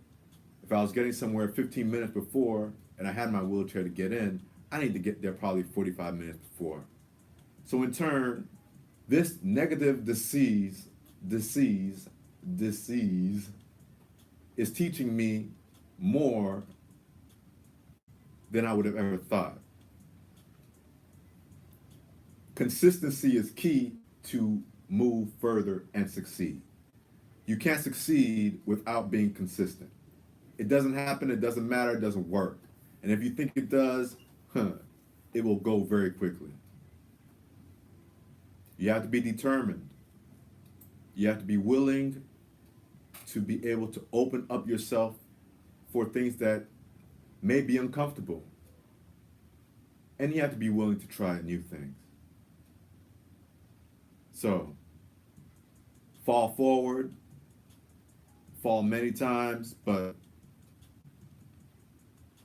S1: if I was getting somewhere 15 minutes before and I had my wheelchair to get in, I need to get there probably 45 minutes before. So in turn, this negative disease is teaching me more than I would have ever thought. Consistency is key to move further and succeed. You can't succeed without being consistent. It doesn't happen, it doesn't matter, it doesn't work. And if you think it does, it will go very quickly. You have to be determined. You have to be willing to be able to open up yourself for things that may be uncomfortable. And you have to be willing to try new things. So, fall forward, fall many times, but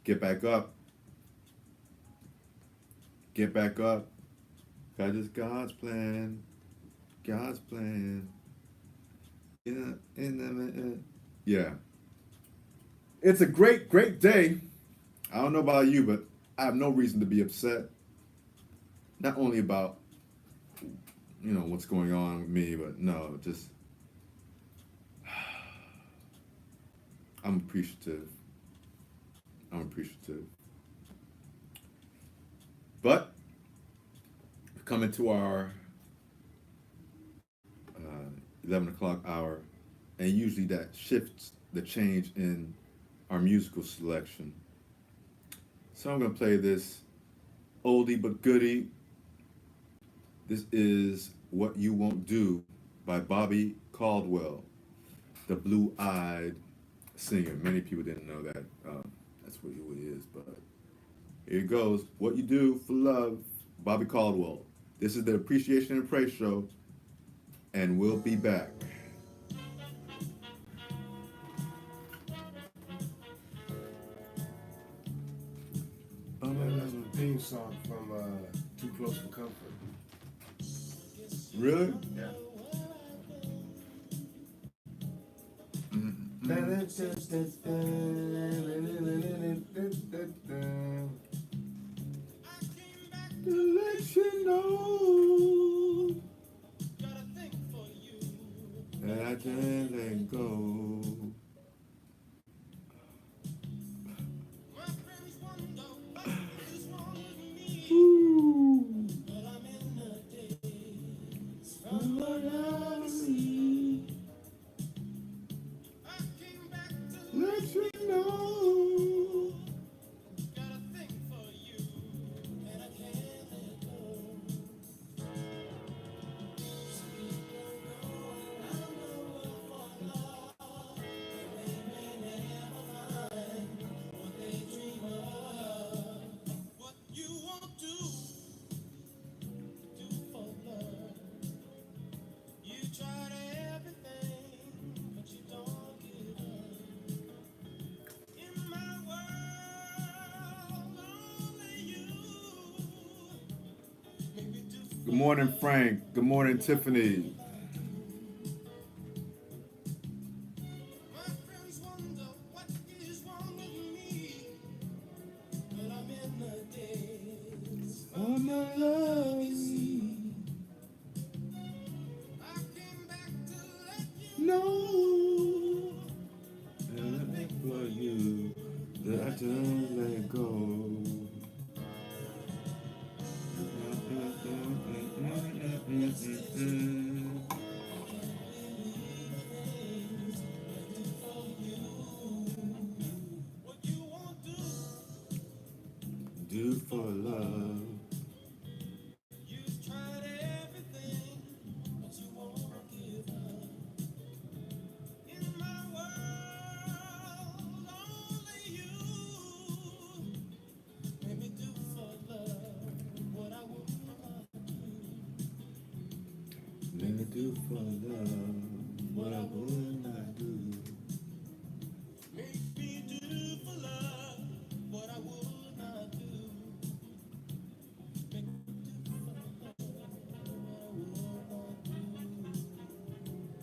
S1: get back up. Get back up. Because it's God's plan. God's plan. Yeah. It's a great, great day. I don't know about you, but I have no reason to be upset. Not only about, what's going on with me, but no, just, I'm appreciative. But, coming to our 11 o'clock hour, and usually that shifts the change in our musical selection. So I'm going to play this oldie but goodie. This is What You Won't Do by Bobby Caldwell, the blue-eyed singer. Many people didn't know that. That's what he is, but here it goes. What You Do for Love, Bobby Caldwell. This is the Appreciation and Praise Show, and we'll be back.
S4: That's the theme song from Too Close for Comfort.
S1: Really?
S4: Yeah.
S1: To let you know that I can't let go. Ooh. Let you know. Good morning, Frank. Good morning, Tiffany. I'm alive. No, and I for you that I don't let go. Do for love. Let me do for love what I would not do. Make me do for love what I would not do. Make me do for love what I would not do.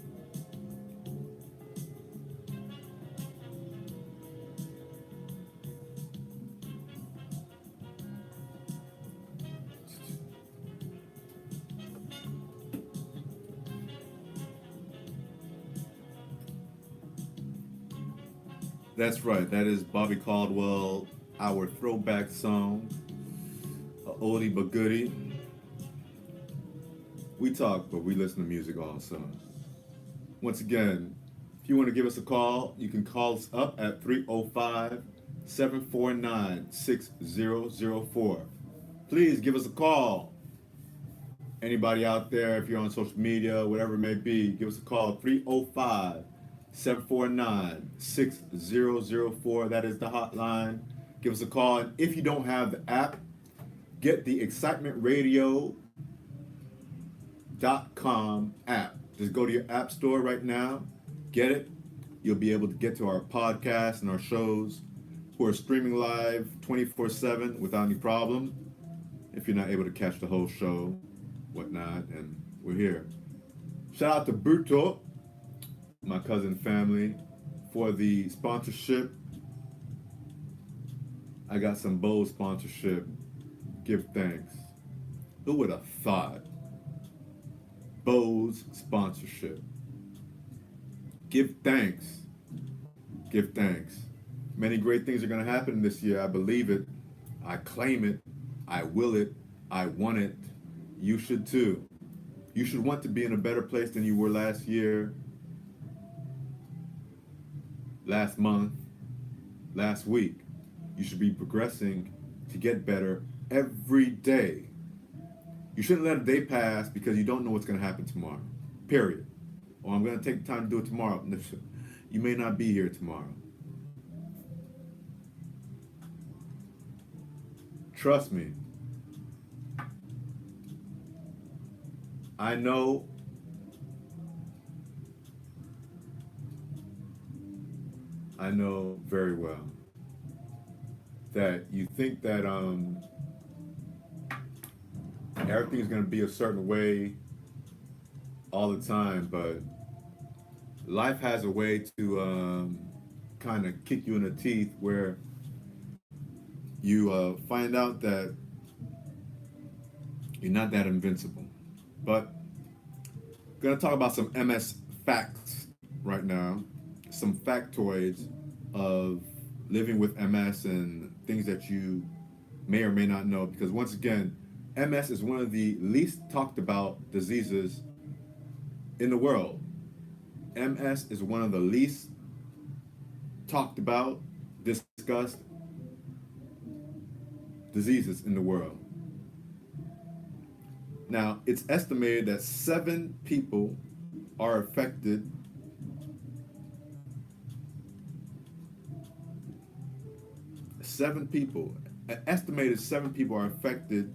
S1: That's right. That is Bobby Caldwell, our throwback song, a oldie but goodie. We talk, but we listen to music also. Once again, if you want to give us a call, you can call us up at 305-749-6004. Please give us a call. Anybody out there, if you're on social media, whatever it may be, give us a call, 305-749-6004. That is the hotline. Give us a call. And if you don't have the app, get the excitementradio.com app. Just go to your app store right now, get it. You'll be able to get to our podcasts and our shows who are streaming live 24/7 without any problem. If you're not able to catch the whole show, whatnot, and we're here. Shout out to Bruto, my cousin family, for the sponsorship. I got some Bose sponsorship. Give thanks. Who would have thought? Bose sponsorship. Give thanks. Give thanks. Many great things are going to happen this year. I believe it. I claim it. I will it. I want it. You should too. You should want to be in a better place than you were last year. last month, last week. You should be progressing to get better every day. You shouldn't let a day pass because you don't know what's going to happen tomorrow. Period. Or I'm going to take time to do it tomorrow. You may not be here tomorrow. Trust me. I know very well that you think that everything's going to be a certain way all the time, but life has a way to kind of kick you in the teeth where you find out that you're not that invincible. But I'm going to talk about some MS facts right now, some factoids of living with MS and things that you may or may not know, because once again, MS is one of the least talked about diseases in the world. MS is one of the least talked about, discussed diseases in the world. Now, it's estimated that 7 people are affected an estimated 7 people are affected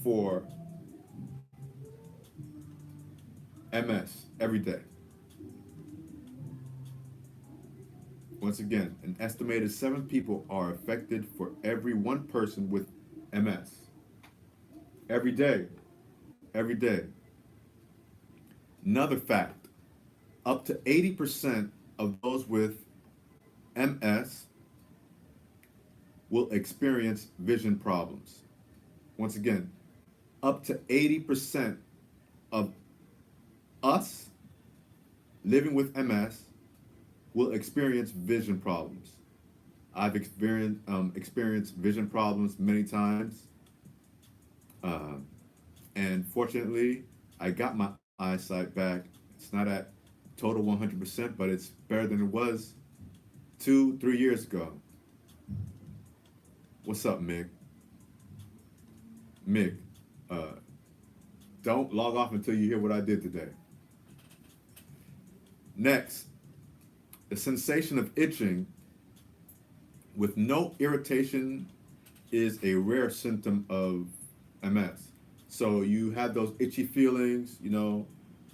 S1: for MS every day. Once again, an estimated 7 people are affected for every 1 person with MS. Every day. Every day. Another fact, up to 80% of those with MS will experience vision problems. Once again, up to 80% of us living with MS will experience vision problems. I've experienced vision problems many times. And fortunately, I got my eyesight back. It's not at total 100%, but it's better than it was 2-3 years ago. What's up, Mick? Mick, don't log off until you hear what I did today. Next, the sensation of itching with no irritation is a rare symptom of MS. So you have those itchy feelings,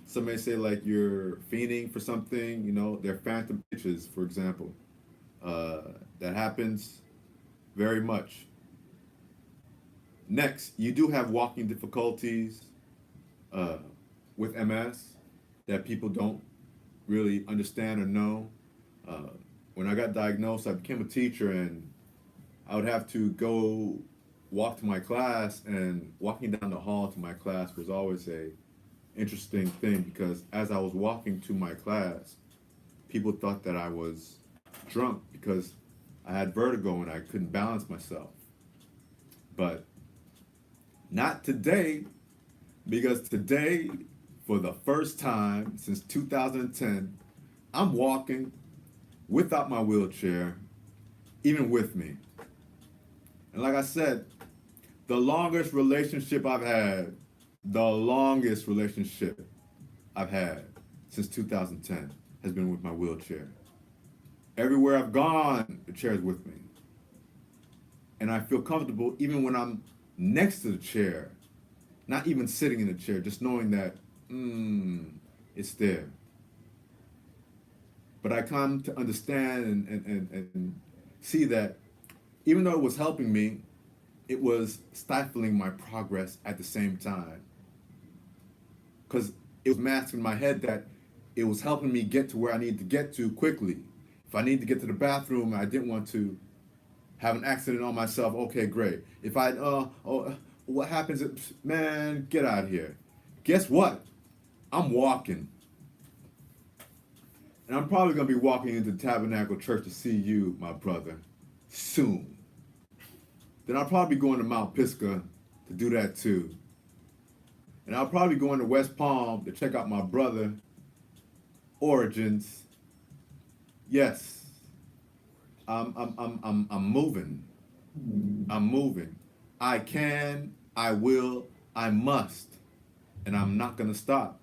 S1: some may say like you're fiending for something, they're phantom itches, for example. That happens very much. Next, you do have walking difficulties with MS that people don't really understand or know. When I got diagnosed, I became a teacher, and I would have to go walk to my class, and walking down the hall to my class was always a interesting thing, because as I was walking to my class, people thought that I was drunk because I had vertigo and I couldn't balance myself. But not today, because today, for the first time since 2010, I'm walking without my wheelchair, even with me. And like I said, the longest relationship I've had since 2010 has been with my wheelchair. Everywhere I've gone, the chair is with me. And I feel comfortable even when I'm next to the chair, not even sitting in the chair, just knowing that, it's there. But I come to understand and see that even though it was helping me, it was stifling my progress at the same time. Because it was masking in my head that it was helping me get to where I needed to get to quickly. If I needed to get to the bathroom, I didn't want to have an accident on myself. Okay, great. If what happens? Man, get out of here. Guess what? I'm walking. And I'm probably going to be walking into Tabernacle Church to see you, my brother, soon. Then I'll probably be going to Mount Pisgah to do that too. And I'll probably go into West Palm to check out my brother origins. Yes, I'm moving. I'm moving. I can, I will, I must, and I'm not gonna stop.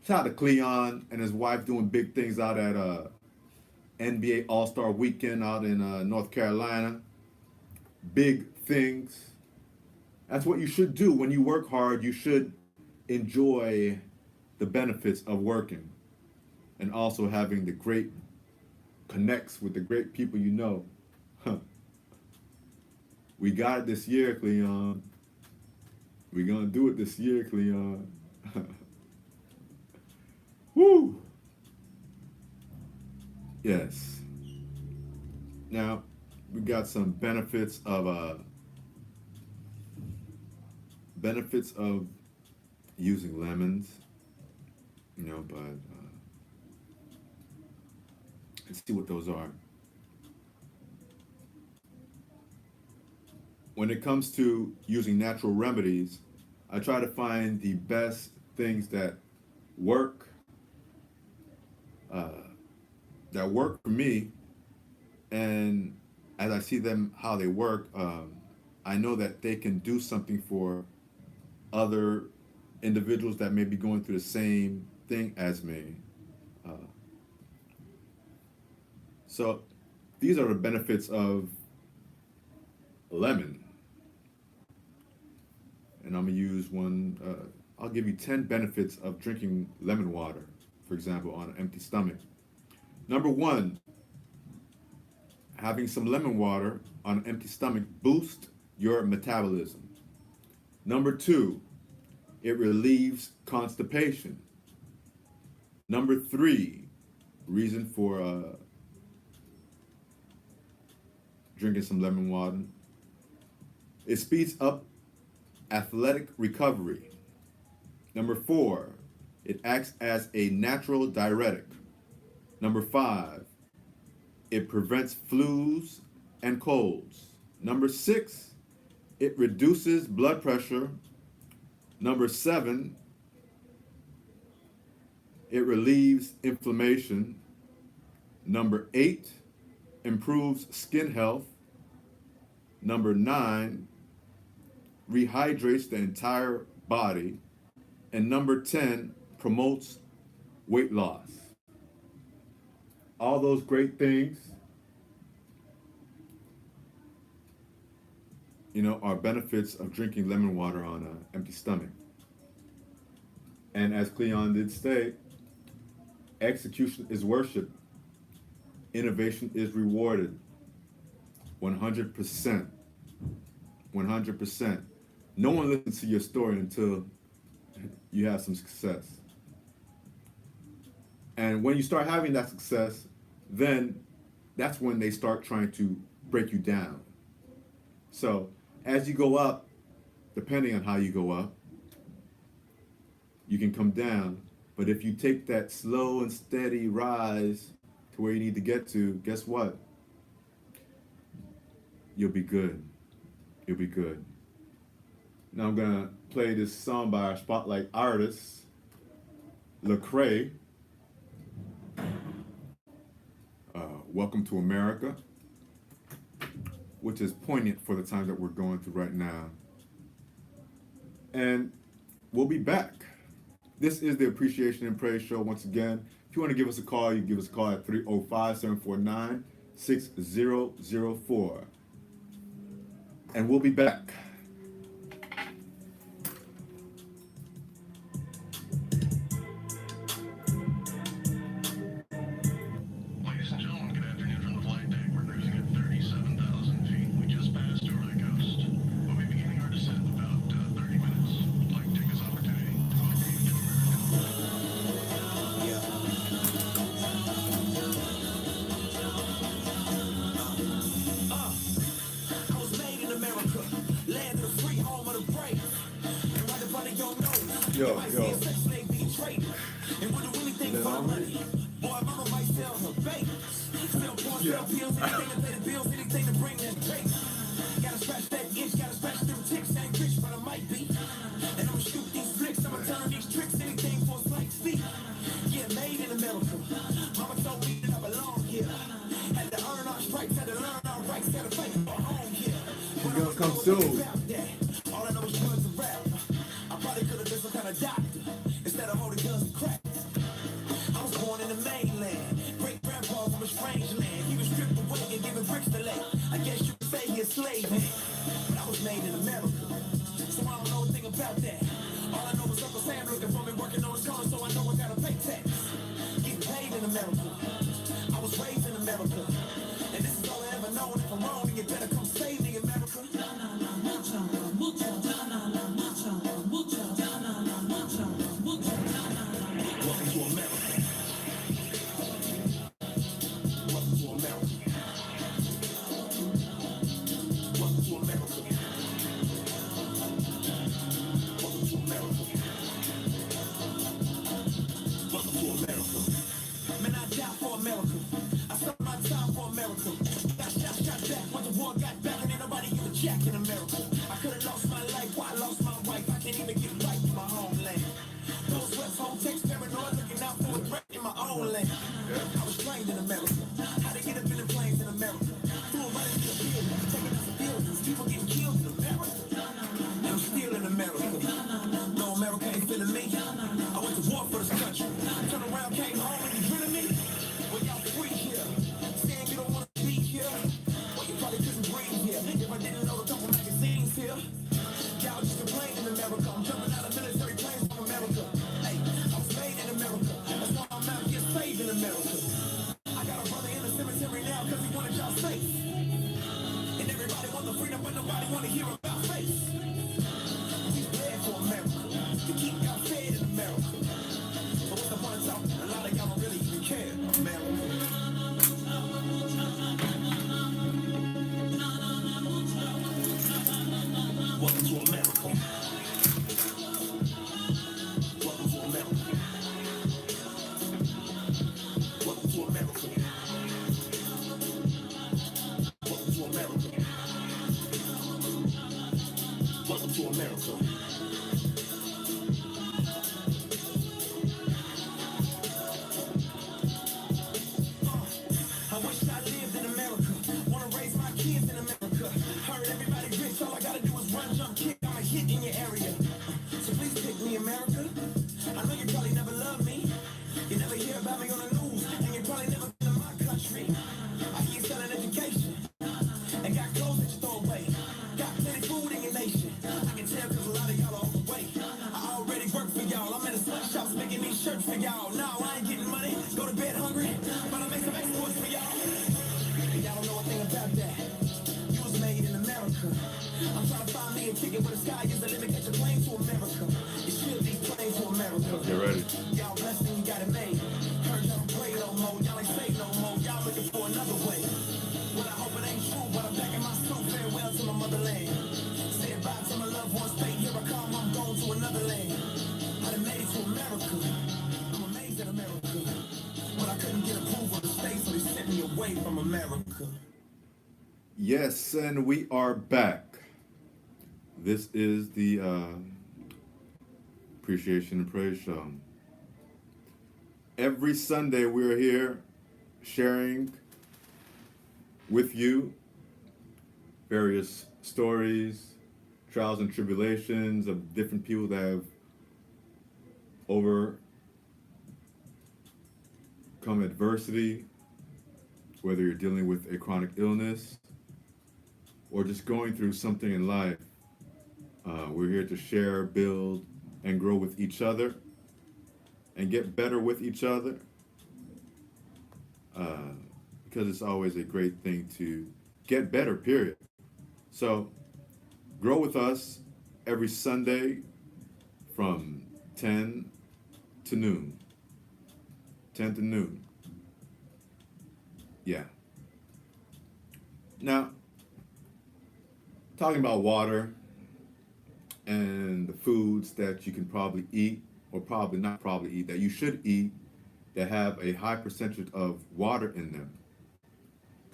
S1: Shout out to Cleon and his wife doing big things out at NBA All-Star Weekend out in North Carolina. Big things. That's what you should do when you work hard. You should enjoy the benefits of working and also having the great connects with the great people you know. We got it this year, Cleon. We're gonna do it this year, Cleon. Woo! Yes. Now, we got some benefits of using lemons, but let's see what those are. When it comes to using natural remedies, I try to find the best things that work for me, and as I see them how they work, I know that they can do something for other individuals that may be going through the same thing as me. So these are the benefits of lemon. And I'm gonna use one, I'll give you 10 benefits of drinking lemon water, for example, on an empty stomach. Number one, having some lemon water on an empty stomach boosts your metabolism. Number two, it relieves constipation. Number three, reason for drinking some lemon water, it speeds up athletic recovery. Number four, it acts as a natural diuretic. Number five, it prevents flus and colds. Number six, it reduces blood pressure. Number seven, it relieves inflammation. Number eight, improves skin health. Number nine, rehydrates the entire body. And number 10, promotes weight loss. All those great things, are benefits of drinking lemon water on an empty stomach. And as Cleon did say, execution is worship. Innovation is rewarded. 100%. 100%. No one listens to your story until you have some success. And when you start having that success, then that's when they start trying to break you down. So as you go up, depending on how you go up, you can come down. But if you take that slow and steady rise to where you need to get to, guess what? You'll be good. You'll be good. Now I'm gonna play this song by our spotlight artist, Lecrae. Welcome to America, which is poignant for the time that we're going through right now. And we'll be back. This is the Appreciation and Praise Show once again. If you want to give us a call, you can give us a call at 305-749-6004. And we'll be back.
S5: Ladies and gentlemen, good afternoon from the flight deck. We're cruising at 37,000 feet. We just passed over the coast. We'll be beginning our descent in about 30 minutes. I'd like to take this opportunity to welcome you to
S2: I was made in America, land of the free, home of the brave. And right up under your nose,
S1: Yo.
S2: sex slave being traded. And would do anything for the money. Boy, mama might sell her baby. Sell porn, sell pills, anything to pay the bills, anything to bring that base. Gotta scratch that itch, gotta scratch them ticks. Ain't rich, but I might be. And I'ma shoot these flicks, I'ma turn these tricks, anything for a slight fee. Yeah, made in America.
S1: come soon.
S2: All I know is drugs and rap. I probably could have been some kind of doctor instead of holding guns and crack. I was born in the mainland. Great grandpa from a strange land. He was stripped away and given bricks to lay. I guess you could say he a slave man. But I was made in America, so I don't know a thing about that. All I know is Uncle Sam looking for me, working on his car, so I know I gotta pay tax. Getting paid in America. I was raised in America, and this is all I ever known. If I'm wrong, then you better come save me, America. Welcome to America. Welcome to America. Welcome to America. Welcome to America. Welcome to America. Man, I die for America. I serve my time for America. Got shot back when the war got back, and ain't nobody give a jack in America. I could have lost my life, why I lost my wife. I can't even get right in my homeland. Those West home takes paranoid, looking out for a threat in my own land. I was trained in America. How to get up in the planes in America. Flew right into the buildings, taking out some buildings. People getting killed in America. And I'm still in America. No, America ain't feeling me. I went to war for this country. Turned around, came home, and you grilling me? Well, y'all free here. Saying you don't want to be here. Well, you probably couldn't breathe here. If I didn't know a couple magazines here. Y'all just complaining in America. I'm jumping out of military planes from America. Hey, I was made in America. That's why I'm out here saved in America. I got a brother in the cemetery now because he wanted y'all safe. And everybody want the freedom, but nobody want to hear about faith. We bled for America. To keep y'all fed in America. But what's the point of talking? A lot of y'all don't really even care. America. Welcome to America. Welcome to America. Welcome to America. Welcome to America. Welcome to America. I wish I lived in America. Wanna raise my kids in America. Heard everybody rich, all I gotta do is run, jump, kick. I'm a hit in your area. So please pick me, America. I know you probably never loved me. You never hear about me on the news, and you probably never been to my country. I hear you selling education, and got clothes that you throw away. Got plenty food in your nation. I can tell cause a lot of y'all are overweight. I already work for y'all. I'm in the sweatshops making these shirts for y'all. No, I ain't getting money, go to bed hungry, but I make some exports for y'all. And y'all don't know a thing about that. You was made in America. I'm trying to find me a ticket where the sky is the limit. Catch a plane to America. It should be plane to America.
S1: Get ready.
S2: Y'all blessed and you got it made. Heard y'all don't pray no more. Y'all ain't say no more. Y'all looking for another way. Well, I hope it ain't true, but I'm packing my suit. Farewell to my motherland. Saying bye to my loved ones. Stay here I come. I'm going to another land. I done made it to America. I'm amazed at America. But I couldn't get approval to stay, so they sent me away from America.
S1: Yes, and we are back. This is the Appreciation and Praise Show. Every Sunday we're here sharing with you various stories, trials and tribulations of different people that have overcome adversity, whether you're dealing with a chronic illness or just going through something in life. We're here to share, build, and grow with each other and get better with each other, because it's always a great thing to get better, period. So grow with us every Sunday from 10 to noon. 10 to noon. Yeah. Now, talking about water and the foods that you can probably eat, or probably not probably eat, that you should eat, that have a high percentage of water in them.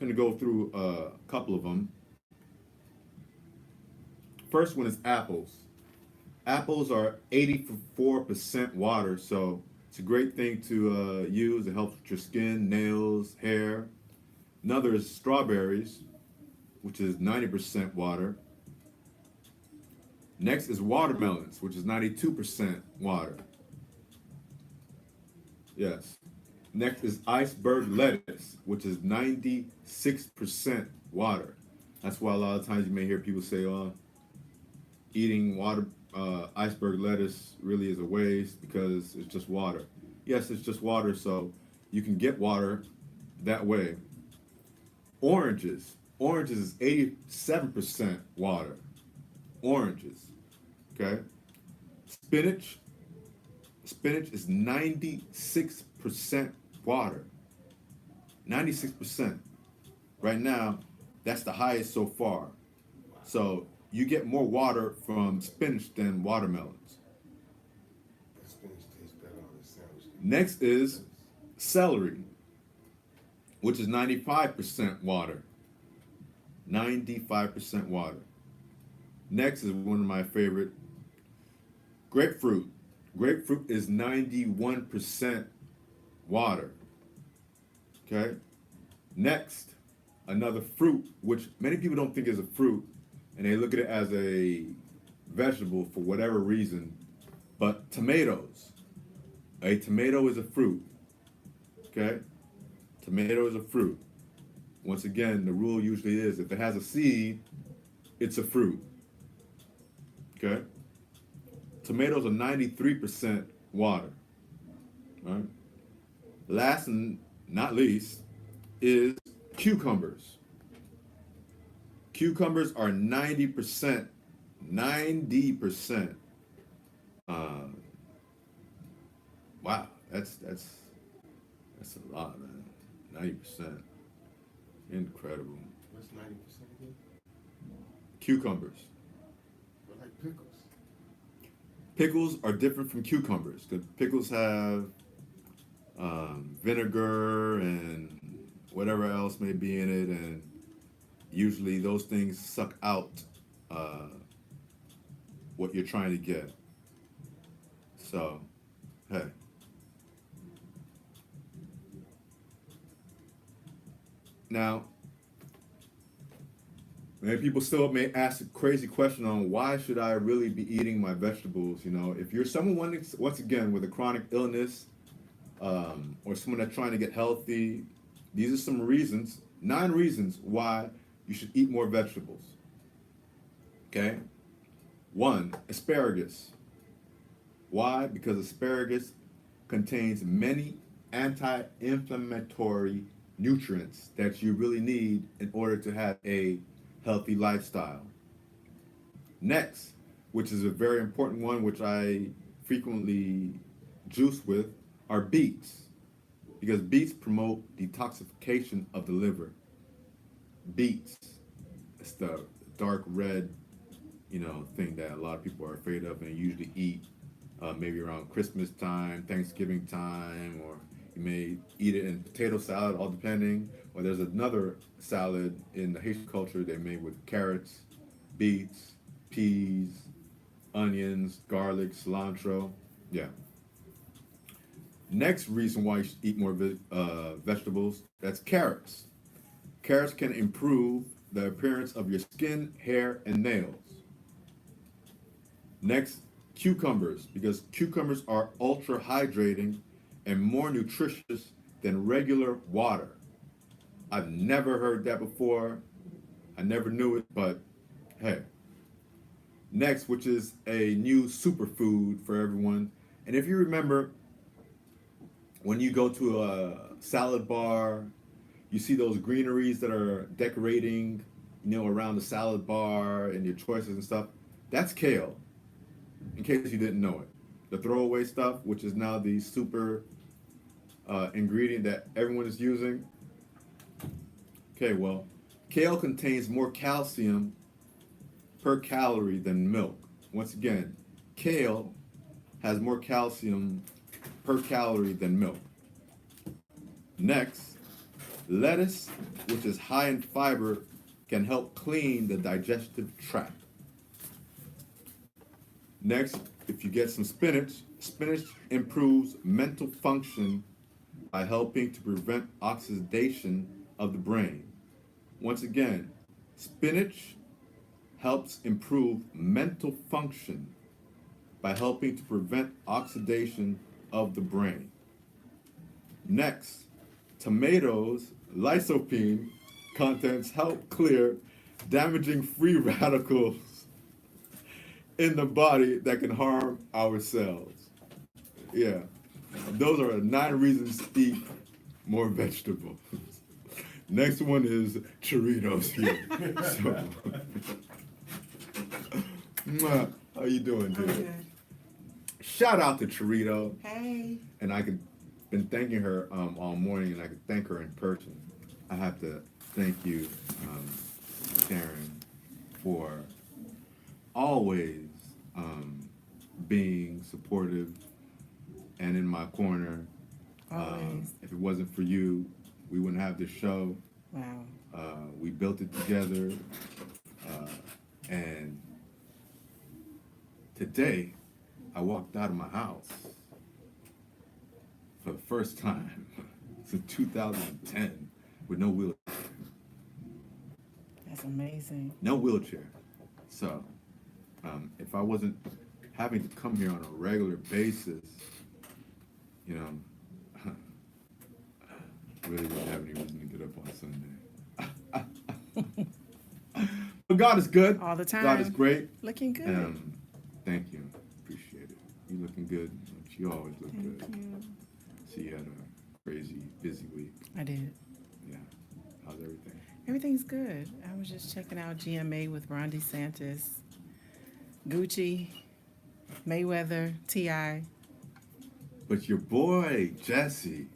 S1: I'm going to go through a couple of them. First one is apples. Apples are 84% water, so it's a great thing to use. It helps with your skin, nails, hair. Another is strawberries, which is 90% water. Next is watermelons, which is 92% water. Yes. Next is iceberg lettuce, which is 96% water. That's why a lot of times you may hear people say, "Oh, eating iceberg lettuce really is a waste because it's just water." Yes, it's just water, so you can get water that way. Oranges is 87% water. Oranges, okay? Spinach is 96% water. 96%. Right now, that's the highest so far. So you get more water from spinach than watermelons.
S4: That spinach tastes better on a sandwich.
S1: Next is celery, which is 95% water. 95% water. Next is one of my favorite, grapefruit. Grapefruit is 91% water. Okay? Next, another fruit, which many people don't think is a fruit, and they look at it as a vegetable for whatever reason, but tomatoes. A tomato is a fruit. Okay? Tomato is a fruit. Once again, the rule usually is if it has a seed, it's a fruit. Okay? Tomatoes are 93% water. All right? Last and not least is cucumbers. Cucumbers are 90%. 90%. Wow, that's a lot, man. 90%. Incredible.
S4: What's 90% again?
S1: Cucumbers.
S4: But like pickles.
S1: Pickles are different from cucumbers because pickles have vinegar and whatever else may be in it, and usually those things suck out what you're trying to get. So, hey. Now, many people still may ask a crazy question on why should I really be eating my vegetables? You know, if you're someone, once again, with a chronic illness or someone that's trying to get healthy, these are some reasons, 9 reasons why you should eat more vegetables. Okay? 1, asparagus. Why? Because asparagus contains many anti-inflammatory nutrients that you really need in order to have a healthy lifestyle. Next, which is a very important one, which I frequently juice with, are beets. Because beets promote detoxification of the liver. Beets, it's the dark red, thing that a lot of people are afraid of and usually eat maybe around Christmas time, Thanksgiving time, or you may eat it in potato salad, all depending. Or there's another salad in the Haitian culture they made with carrots, beets, peas, onions, garlic, cilantro. Yeah. Next reason why you should eat more vegetables, that's carrots. Carrots can improve the appearance of your skin, hair, and nails. Next, cucumbers, because cucumbers are ultra hydrating and more nutritious than regular water. I've never heard that before. I never knew it, but hey. Next, which is a new superfood for everyone. And if you remember, when you go to a salad bar, you see those greeneries that are decorating, around the salad bar and your choices and stuff. That's kale, in case you didn't know it. The throwaway stuff, which is now the super ingredient that everyone is using. Okay, well, kale contains more calcium per calorie than milk. Once again, kale has more calcium per calorie than milk. Next, lettuce, which is high in fiber, can help clean the digestive tract. Next, if you get some spinach, spinach improves mental function by helping to prevent oxidation of the brain. Once again, spinach helps improve mental function by helping to prevent oxidation of the brain. Next, tomatoes' lycopene contents help clear damaging free radicals in the body that can harm our cells. Yeah, those are 9 reasons to eat more vegetables. Next one is Choritos here. So, how you doing, dude?
S6: Good.
S1: Shout out to Chorito.
S6: Hey.
S1: And I could been thanking her all morning, and I could thank her in person. I have to thank you, Karen, for always being supportive and in my corner.
S6: Always.
S1: If it wasn't for you, we wouldn't have this show.
S6: Wow.
S1: We built it together, and today I walked out of my house for the first time since 2010 with no wheelchair.
S6: That's amazing.
S1: No wheelchair. So, if I wasn't having to come here on a regular basis, you know, really wouldn't have any reason to get up on Sunday. But God is good.
S6: All the time.
S1: God is great.
S6: Looking good.
S1: Thank you. Appreciate it. You looking good. You always look
S6: Thank
S1: good.
S6: you.
S1: So you had a crazy, busy week.
S6: I did.
S1: Yeah. How's everything?
S6: Everything's good. I was just checking out GMA with Ron DeSantis, Gucci, Mayweather, T.I.
S1: But your boy, Jesse.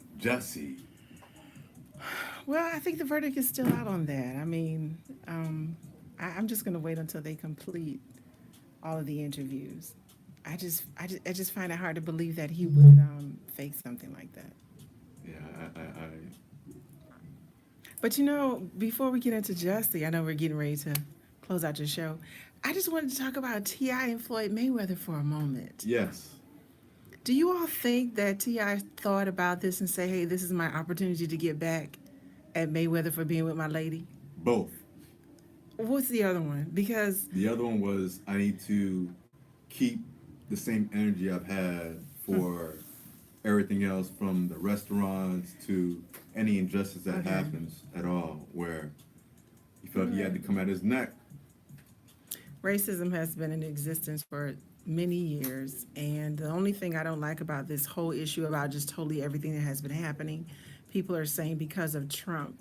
S6: Well, I think the verdict is still out on that. I mean, I'm just going to wait until they complete all of the interviews. I just find it hard to believe that he would fake something like that.
S1: Yeah,
S6: But you know, before we get into Jesse, I know we're getting ready to close out your show. I just wanted to talk about T.I. and Floyd Mayweather for a moment.
S1: yes.
S6: Do you all think that T.I. thought about this and say, hey, this is my opportunity to get back at Mayweather for being with my lady?
S1: Both.
S6: What's the other one? Because
S1: The other one was I need to keep the same energy I've had for everything else, from the restaurants to any injustice that
S6: Okay.
S1: happens at all, where he felt he had to come at his neck.
S6: racism has been in existence for many years, and the only thing I don't like about this whole issue about just totally everything that has been happening, people are saying because of Trump,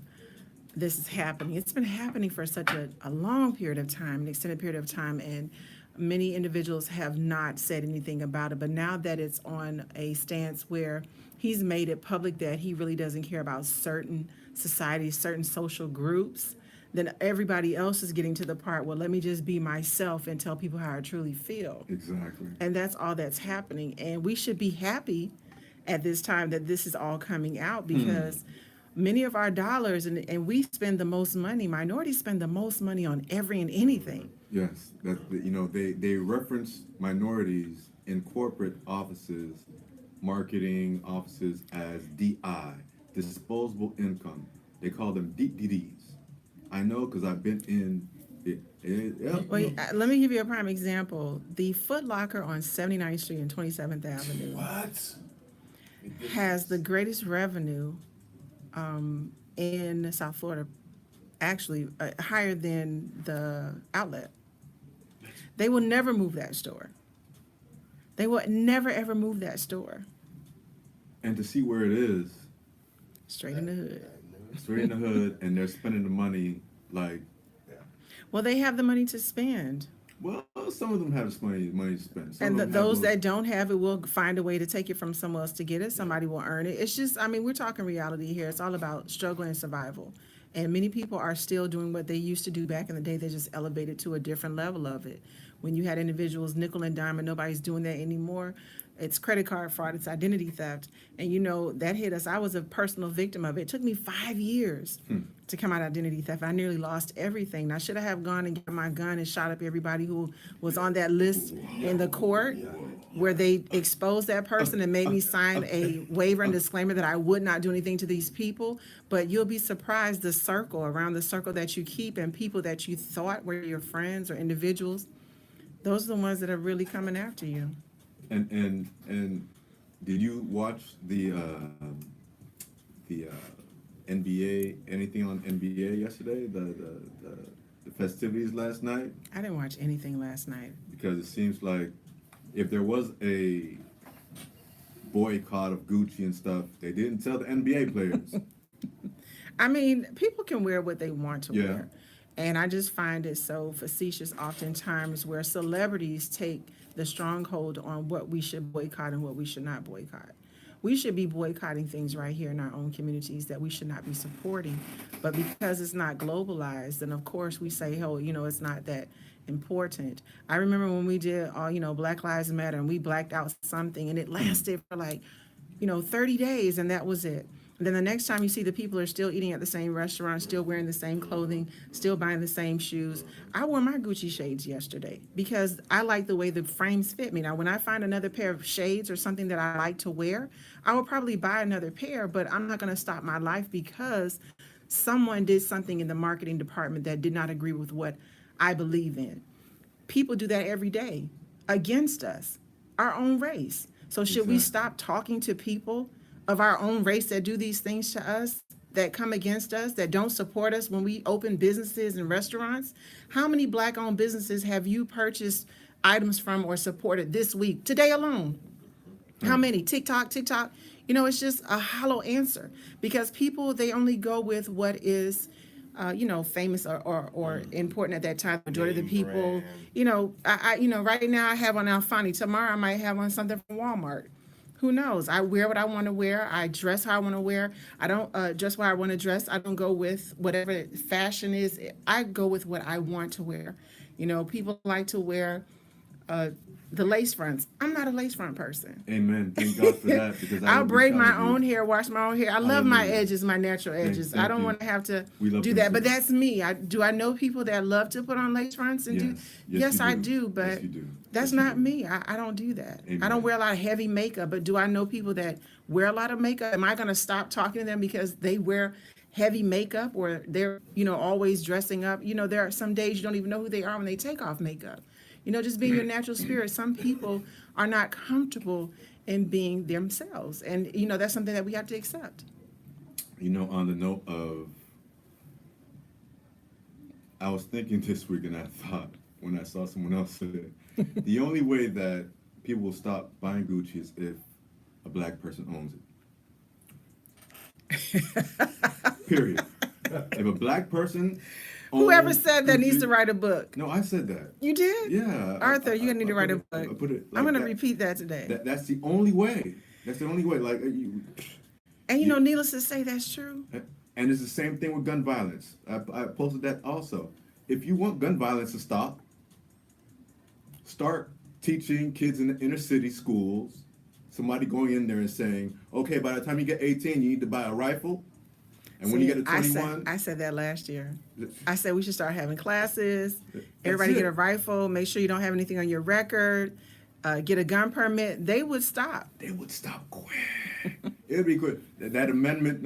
S6: this is happening. It's been happening for such a long period of time, an extended period of time, and many individuals have not said anything about it. But now that it's on a stance where he's made it public that he really doesn't care about certain societies, certain social groups, then everybody else is getting to the part, well, let me just be myself and tell people how I truly feel.
S1: Exactly.
S6: And that's all that's happening. And we should be happy at this time that this is all coming out, because many of our dollars, and we spend the most money, minorities spend the most money on every and anything.
S1: Yes, they reference minorities in corporate offices, marketing offices, as DI, disposable income. They call them DDs. I know because I've been in it.
S6: Let me give you a prime example. The Foot Locker on 79th Street and 27th Avenue
S4: What?
S6: has the greatest revenue in South Florida, actually higher than the outlet. They will never move that store. They will never, ever move that store.
S1: And to see where it is,
S6: Straight in the hood.
S1: straight in the hood, and they're spending the money like,
S6: Well, they have the money to spend.
S1: well, some of them have this money to spend. Some
S6: And
S1: of them have
S6: those that don't have it will find a way to take it from somewhere else to get it. Somebody will earn it. It's just, I mean, we're talking reality here. It's all about struggle and survival. And many people are still doing what they used to do back in the day. They just elevated to a different level of it. When you had individuals nickel and dime, and nobody's doing that anymore. It's credit card fraud, it's identity theft. And you know, that hit us. I was a personal victim of it. It took me 5 years to come out of identity theft. I nearly lost everything. Now, should I have gone and got my gun and shot up everybody who was on that list in the court? where they exposed that person and made me sign a waiver and disclaimer that I would not do anything to these people. But you'll be surprised around the circle that you keep and people that you thought were your friends or individuals, those are the ones that are really coming after you.
S1: And did you watch the NBA, anything on NBA yesterday? The festivities last night?
S6: I didn't watch anything last night.
S1: Because it seems like if there was a boycott of Gucci and stuff, they didn't tell the NBA players.
S6: I mean, people can wear what they want to
S1: Yeah.
S6: wear. And I just find it so facetious oftentimes where celebrities take the stronghold on what we should boycott and what we should not boycott. We should be boycotting things right here in our own communities that we should not be supporting. But because it's not globalized, then of course we say, oh, it's not that important. I remember when we did all, Black Lives Matter and we blacked out something and it lasted for 30 days and that was it. And then the next time you see the people are still eating at the same restaurant, still wearing the same clothing, still buying the same shoes. I wore my Gucci shades yesterday because I like the way the frames fit me. Now, when I find another pair of shades or something that I like to wear, I will probably buy another pair, but I'm not going to stop my life because someone did something in the marketing department that did not agree with what I believe in. People do that every day against us, our own race. So should we stop talking to people of our own race that do these things to us, that come against us, that don't support us when we open businesses and restaurants? How many Black-owned businesses have you purchased items from or supported this week, today alone? How many? TikTok. It's just a hollow answer because people, they only go with what is famous or important at that time. Majority of the people, right now I have on Alfani. Tomorrow I might have on something from Walmart. Who knows? I wear what I want to wear. I dress how I want to wear. I don't dress where I want to dress. I don't go with whatever fashion is. I go with what I want to wear. People like to wear the lace fronts. I'm not a lace front person.
S1: Amen. Thank God for that. Because
S6: I'll braid my own hair, wash my own hair. I love my edges, my natural edges.
S1: Thank
S6: I don't
S1: you.
S6: want to have to
S1: We love
S6: do
S1: them
S6: that, but
S1: too.
S6: that's me. Do I know people that love to put on lace fronts and do? Yes, I do, but
S1: Yes, you do.
S6: that's
S1: Yes, you
S6: not
S1: do.
S6: me. I don't do that. I
S1: Amen.
S6: don't wear a lot of heavy makeup, but do I know people that wear a lot of makeup? Am I going to stop talking to them because they wear heavy makeup or they're, always dressing up? There are some days you don't even know who they are when they take off makeup. Just being your natural spirit. Some people are not comfortable in being themselves. And, that's something that we have to accept.
S1: On the note of, I was thinking this week and I thought, when I saw someone else say it, the only way that people will stop buying Gucci is if a Black person owns it. Period. If a Black person
S6: Whoever
S1: owns
S6: said that needs
S1: Gucci-
S6: to write a book.
S1: No, I said that.
S6: You did?
S1: Yeah.
S6: Arthur, you're going to need to write a
S1: I
S6: book.
S1: put it
S6: I'm
S1: like
S6: going to
S1: that.
S6: repeat that today.
S1: That's the only way. That's the only way.
S6: And needless to say, that's true.
S1: And it's the same thing with gun violence. I posted that also. If you want gun violence to stop, start teaching kids in the inner city schools, somebody going in there and saying, okay, by the time you get 18, you need to buy a rifle. And when you get to 21...
S6: I said that last year. I said we should start having classes.
S1: That's
S6: Everybody get
S1: it.
S6: a rifle. Make sure you don't have anything on your record. Get a gun permit. They would stop.
S1: They would stop quick. It would be quick. That amendment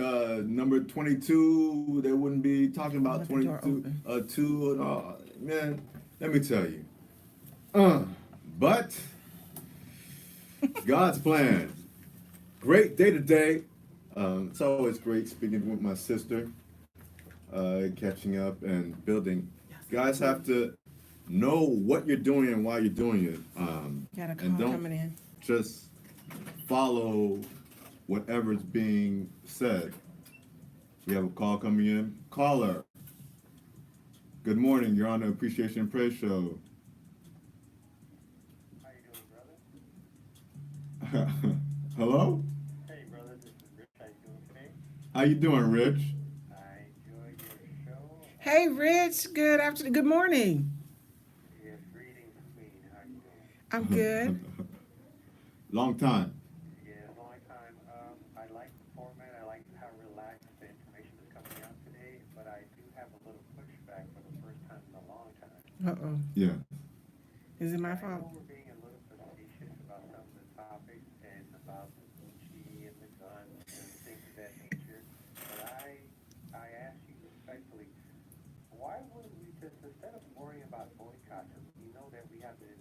S1: number 22, they wouldn't be talking about
S6: Let the door
S1: 22,
S6: open.
S1: 2 and all. Man, let me tell you. But God's plan. Great day today. It's always great speaking with my sister, catching up and building. Guys have to know what you're doing and why you're doing it.
S6: Got a call
S1: And don't
S6: coming in.
S1: just follow whatever's being said. We have a call coming in. Caller. Good morning. You're on the Appreciation and Praise Show.
S7: How you doing, brother?
S1: Hello?
S7: Hey, brother, this is Rich. How you doing today?
S1: How you doing, Rich?
S7: I enjoyed your show.
S6: Hey, Rich. Good afternoon. Good morning.
S7: Yes, greetings, Queen. How you doing?
S6: I'm good.
S1: Long time.
S7: Yeah, long time. I like the format. I like how relaxed the information is coming out today, but I do have a little pushback for the first time in a long time.
S6: Uh-oh.
S1: Yeah.
S6: Is it my
S7: I
S6: fault?
S7: know we're being a little facetious about some about the Gucci and the guns and things of that nature. But I ask you respectfully, why wouldn't we just, instead of worrying about boycotts, we know that we have the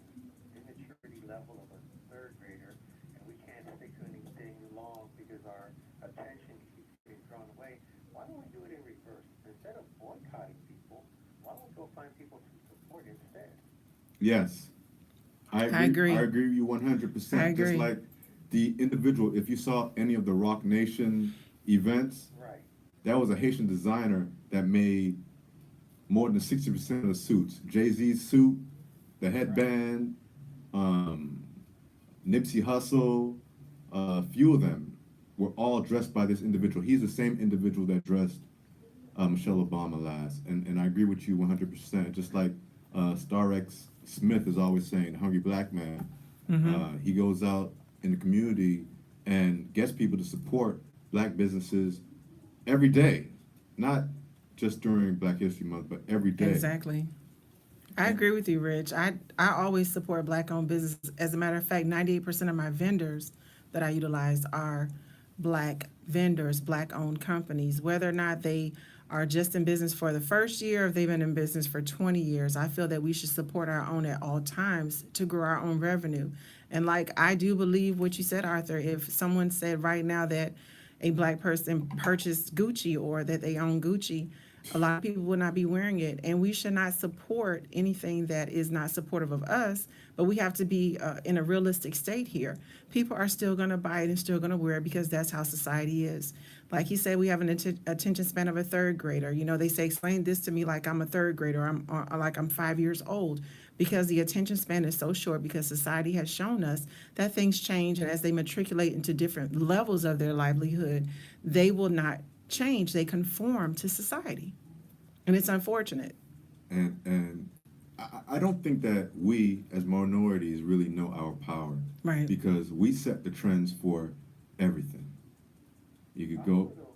S7: immaturity level of a third grader, and we can't stick to anything long because our attention keeps getting drawn away. Why don't we do it in reverse? Instead of boycotting people, why don't we go find people to support instead?
S1: Yes. I
S6: agree.
S1: I agree with you 100%.
S6: I agree.
S1: Just like the individual, if you saw any of the Rock Nation events,
S7: Right.
S1: that was a Haitian designer that made more than 60% of the suits. Jay-Z's suit, the headband, Nipsey Hussle, a few of them were all dressed by this individual. He's the same individual that dressed Michelle Obama last. And I agree with you 100%. Just like Star X Smith is always saying, hungry black man, he goes out in the community and gets people to support black businesses every day, not just during Black History Month, but every day.
S6: Exactly. I agree with you, Rich. I always support black-owned businesses. As a matter of fact, 98% of my vendors that I utilize are black vendors, black-owned companies, whether or not they are just in business for the first year or if they've been in business for 20 years. I feel that we should support our own at all times to grow our own revenue. And like, I do believe what you said, Arthur. If someone said right now that a black person purchased Gucci or that they own Gucci, a lot of people will not be wearing it. And we should not support anything that is not supportive of us, but we have to be in a realistic state here. People are still going to buy it and still going to wear it because that's how society is. Like he said, we have an attention span of a third grader. You know, they say, explain this to me like I'm a third grader, or like I'm 5 years old, because the attention span is so short, because society has shown us that things change, and as they matriculate into different levels of their livelihood, they will not change. They conform to society, and it's unfortunate.
S1: And I don't think that we as minorities really know our power.
S6: Right.
S1: Because we set the trends for everything. You could go.
S7: Go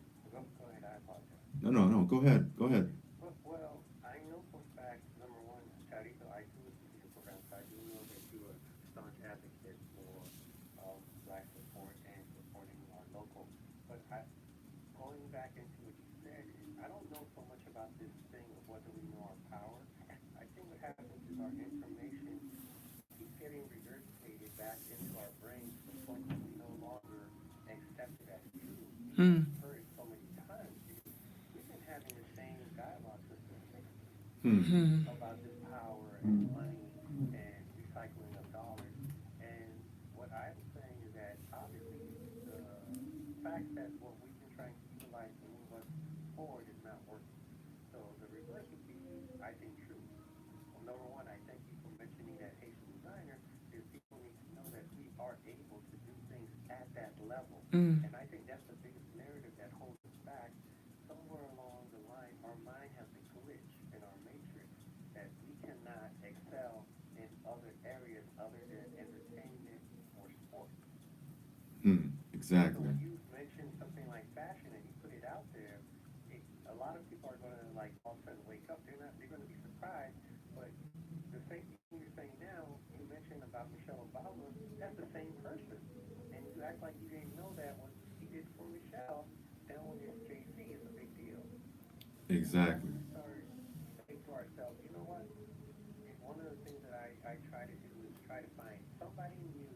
S7: ahead, I apologize.
S1: No. Go ahead.
S7: Well, I know for a fact, number one, Charito, I do listen to your program, so I do know that you are a staunch advocate for black support and supporting our local. But going back into what you said, I don't know so much about this thing of whether we know our power. I think what happens is our information keeps getting regurgitated back into our brains to the point that we no longer accept it as true. We've heard it so many times because we've been having the same dialogue since the 60s about this power and money and recycling of dollars. And what I'm saying is that obviously the fact that what we've been trying to utilize to move us forward is not working. So the reverse would be, I think, true. Well, number one, I thank you for mentioning that Haitian designer, because people need to know that we are able to do things at that level. And I think that's the biggest narrative that holds us back. Somewhere along the line, our mind has a glitch in our matrix that we cannot excel in other areas other than entertainment or sports. So
S1: Exactly.
S7: when you mention something like fashion and you put it out there, a lot of people are going to like all of a sudden wake up. They're going to be surprised. But the same thing you're saying now, you mentioned about Michelle Obama, that's the same person. And you act like you didn't know that when he did for Michelle, then when it's JC, it's a big deal.
S1: Exactly.
S7: We start saying to ourselves, you know what? And one of the things that I try to do is try to find somebody new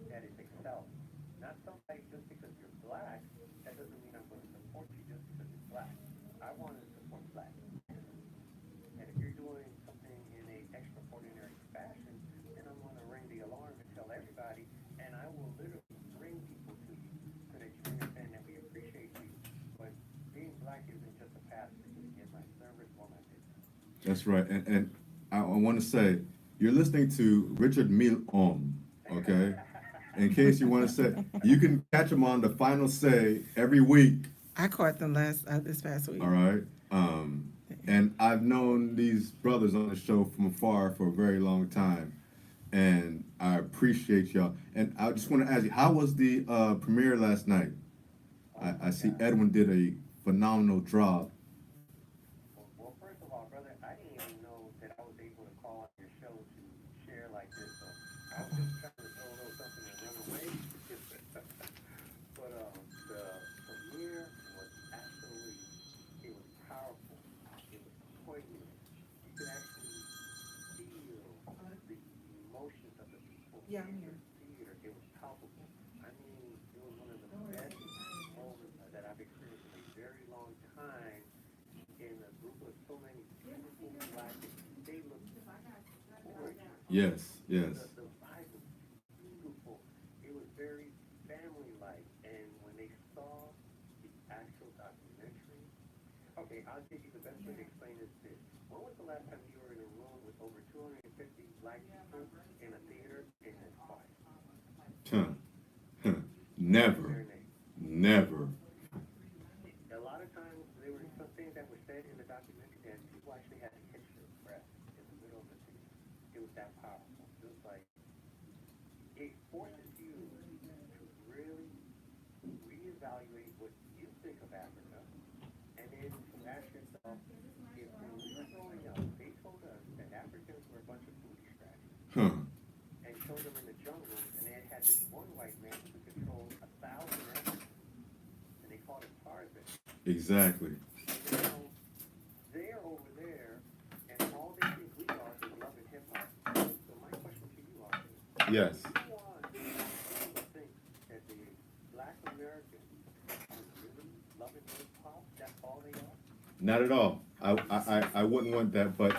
S7: that is excelling. Not somebody just because you're black, that doesn't mean I'm going to support you just because you're black. I want to support black. And if you're doing something in a extraordinary fashion, then I'm going to ring the alarm and tell everybody, and I will literally bring people to you so that you understand that we appreciate you. But being black isn't just a pass for you to get my service or my business.
S1: That's right. And I want to say, you're listening to Richard Milom, okay? In case you want to say, you can catch him on The Final Say every week,
S6: I caught them this past week.
S1: all right? And I've known these brothers on the show from afar for a very long time, and I appreciate y'all. And I just want to ask you, how was the premiere last night? I see Edwin did a phenomenal job.
S7: Well, first of all, brother, I didn't even know that I was able to call on your show to share like this. So I was just trying to throw a little something and run away.
S6: Yeah, I'm here.
S7: theater, it was palpable. I mean, it was one of the best moments that I've experienced in a very long time in a group of so many beautiful black people. They looked gorgeous.
S1: Yes, yes.
S7: The vibe was beautiful. It was very family-like. And when they saw the actual documentary, okay, I'll give you the best way to explain this. When was the last time you were in a room with over 250 black people in a theater and it's quiet?
S1: Never.
S7: Their name.
S1: Never.
S7: A lot of times there were some things that were said in the documentary and people actually had to catch their breath in the middle of the scene. It was that powerful. It was like, it forces you to really reevaluate what you think of Africa, and then to ask yourself, if when we were growing up, they told us that Africans were a bunch of booty scratchers, and showed them in the jungle, and they had this one white man who controlled 1,000 Africans, and they called him Tarzan.
S1: Exactly.
S7: And now, they're over there, and all they think we are is love and hip hop. So my question to you are,
S1: Yes.
S7: who are people who think that the black Americans are really loving hip hop? That's all they are?
S1: Not at all. I wouldn't want that, but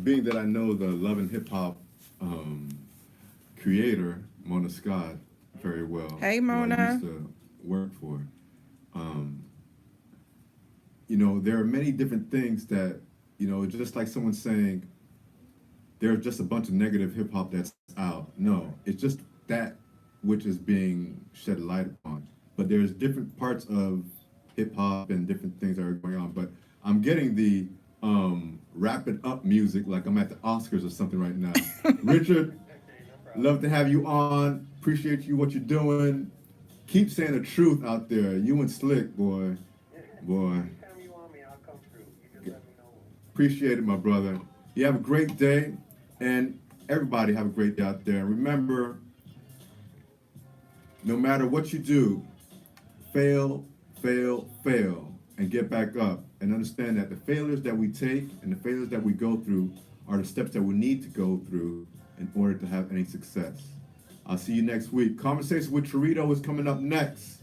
S1: being that I know the Love and Hip Hop creator, Mona Scott, very well.
S6: Hey,
S1: who I
S6: Mona.
S1: used to work for. You know, there are many different things that, you know, just like someone saying, there's just a bunch of negative hip hop that's out. No, it's just that which is being shed light upon. But there's different parts of hip hop and different things that are going on. But I'm getting the wrap it up music like I'm at the Oscars or something right now. Richard, love to have you on. Appreciate you, what you're doing. Keep saying the truth out there. You and Slick, boy. Boy.
S7: Anytime you want me, I'll come through. You just let me know.
S1: Appreciate it, my brother. You have a great day, and everybody have a great day out there. And remember, no matter what you do, fail, fail, fail, and get back up. And understand that the failures that we take and the failures that we go through are the steps that we need to go through in order to have any success. I'll see you next week. Conversation with Chorito is coming up next.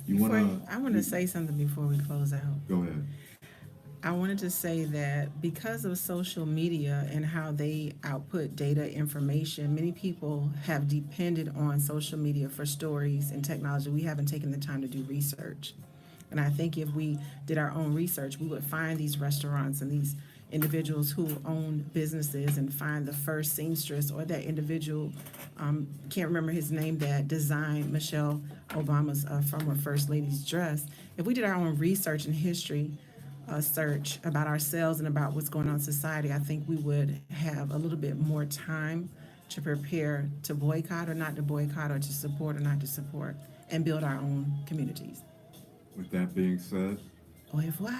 S1: You wanna?
S6: I want to say something before we close out.
S1: Go ahead.
S6: I wanted to say that because of social media and how they output data information, many people have depended on social media for stories and technology. We haven't taken the time to do research. And I think if we did our own research, we would find these restaurants and these individuals who own businesses and find the first seamstress or that individual, can't remember his name, that designed Michelle Obama's former First Lady's dress. If we did our own research and history search about ourselves and about what's going on in society, I think we would have a little bit more time to prepare to boycott or not to boycott, or to support or not to support, and build our own communities.
S1: With that being said,
S6: Au revoir.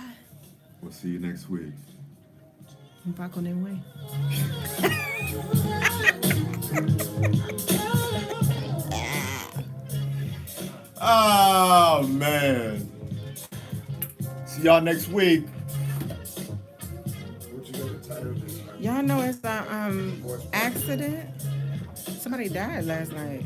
S1: we'll see you next week.
S6: Un pas qu'on est ouais.
S1: Oh, man. See y'all next week.
S4: What you got the title of this?
S6: Y'all know it's a accident. Somebody died last night.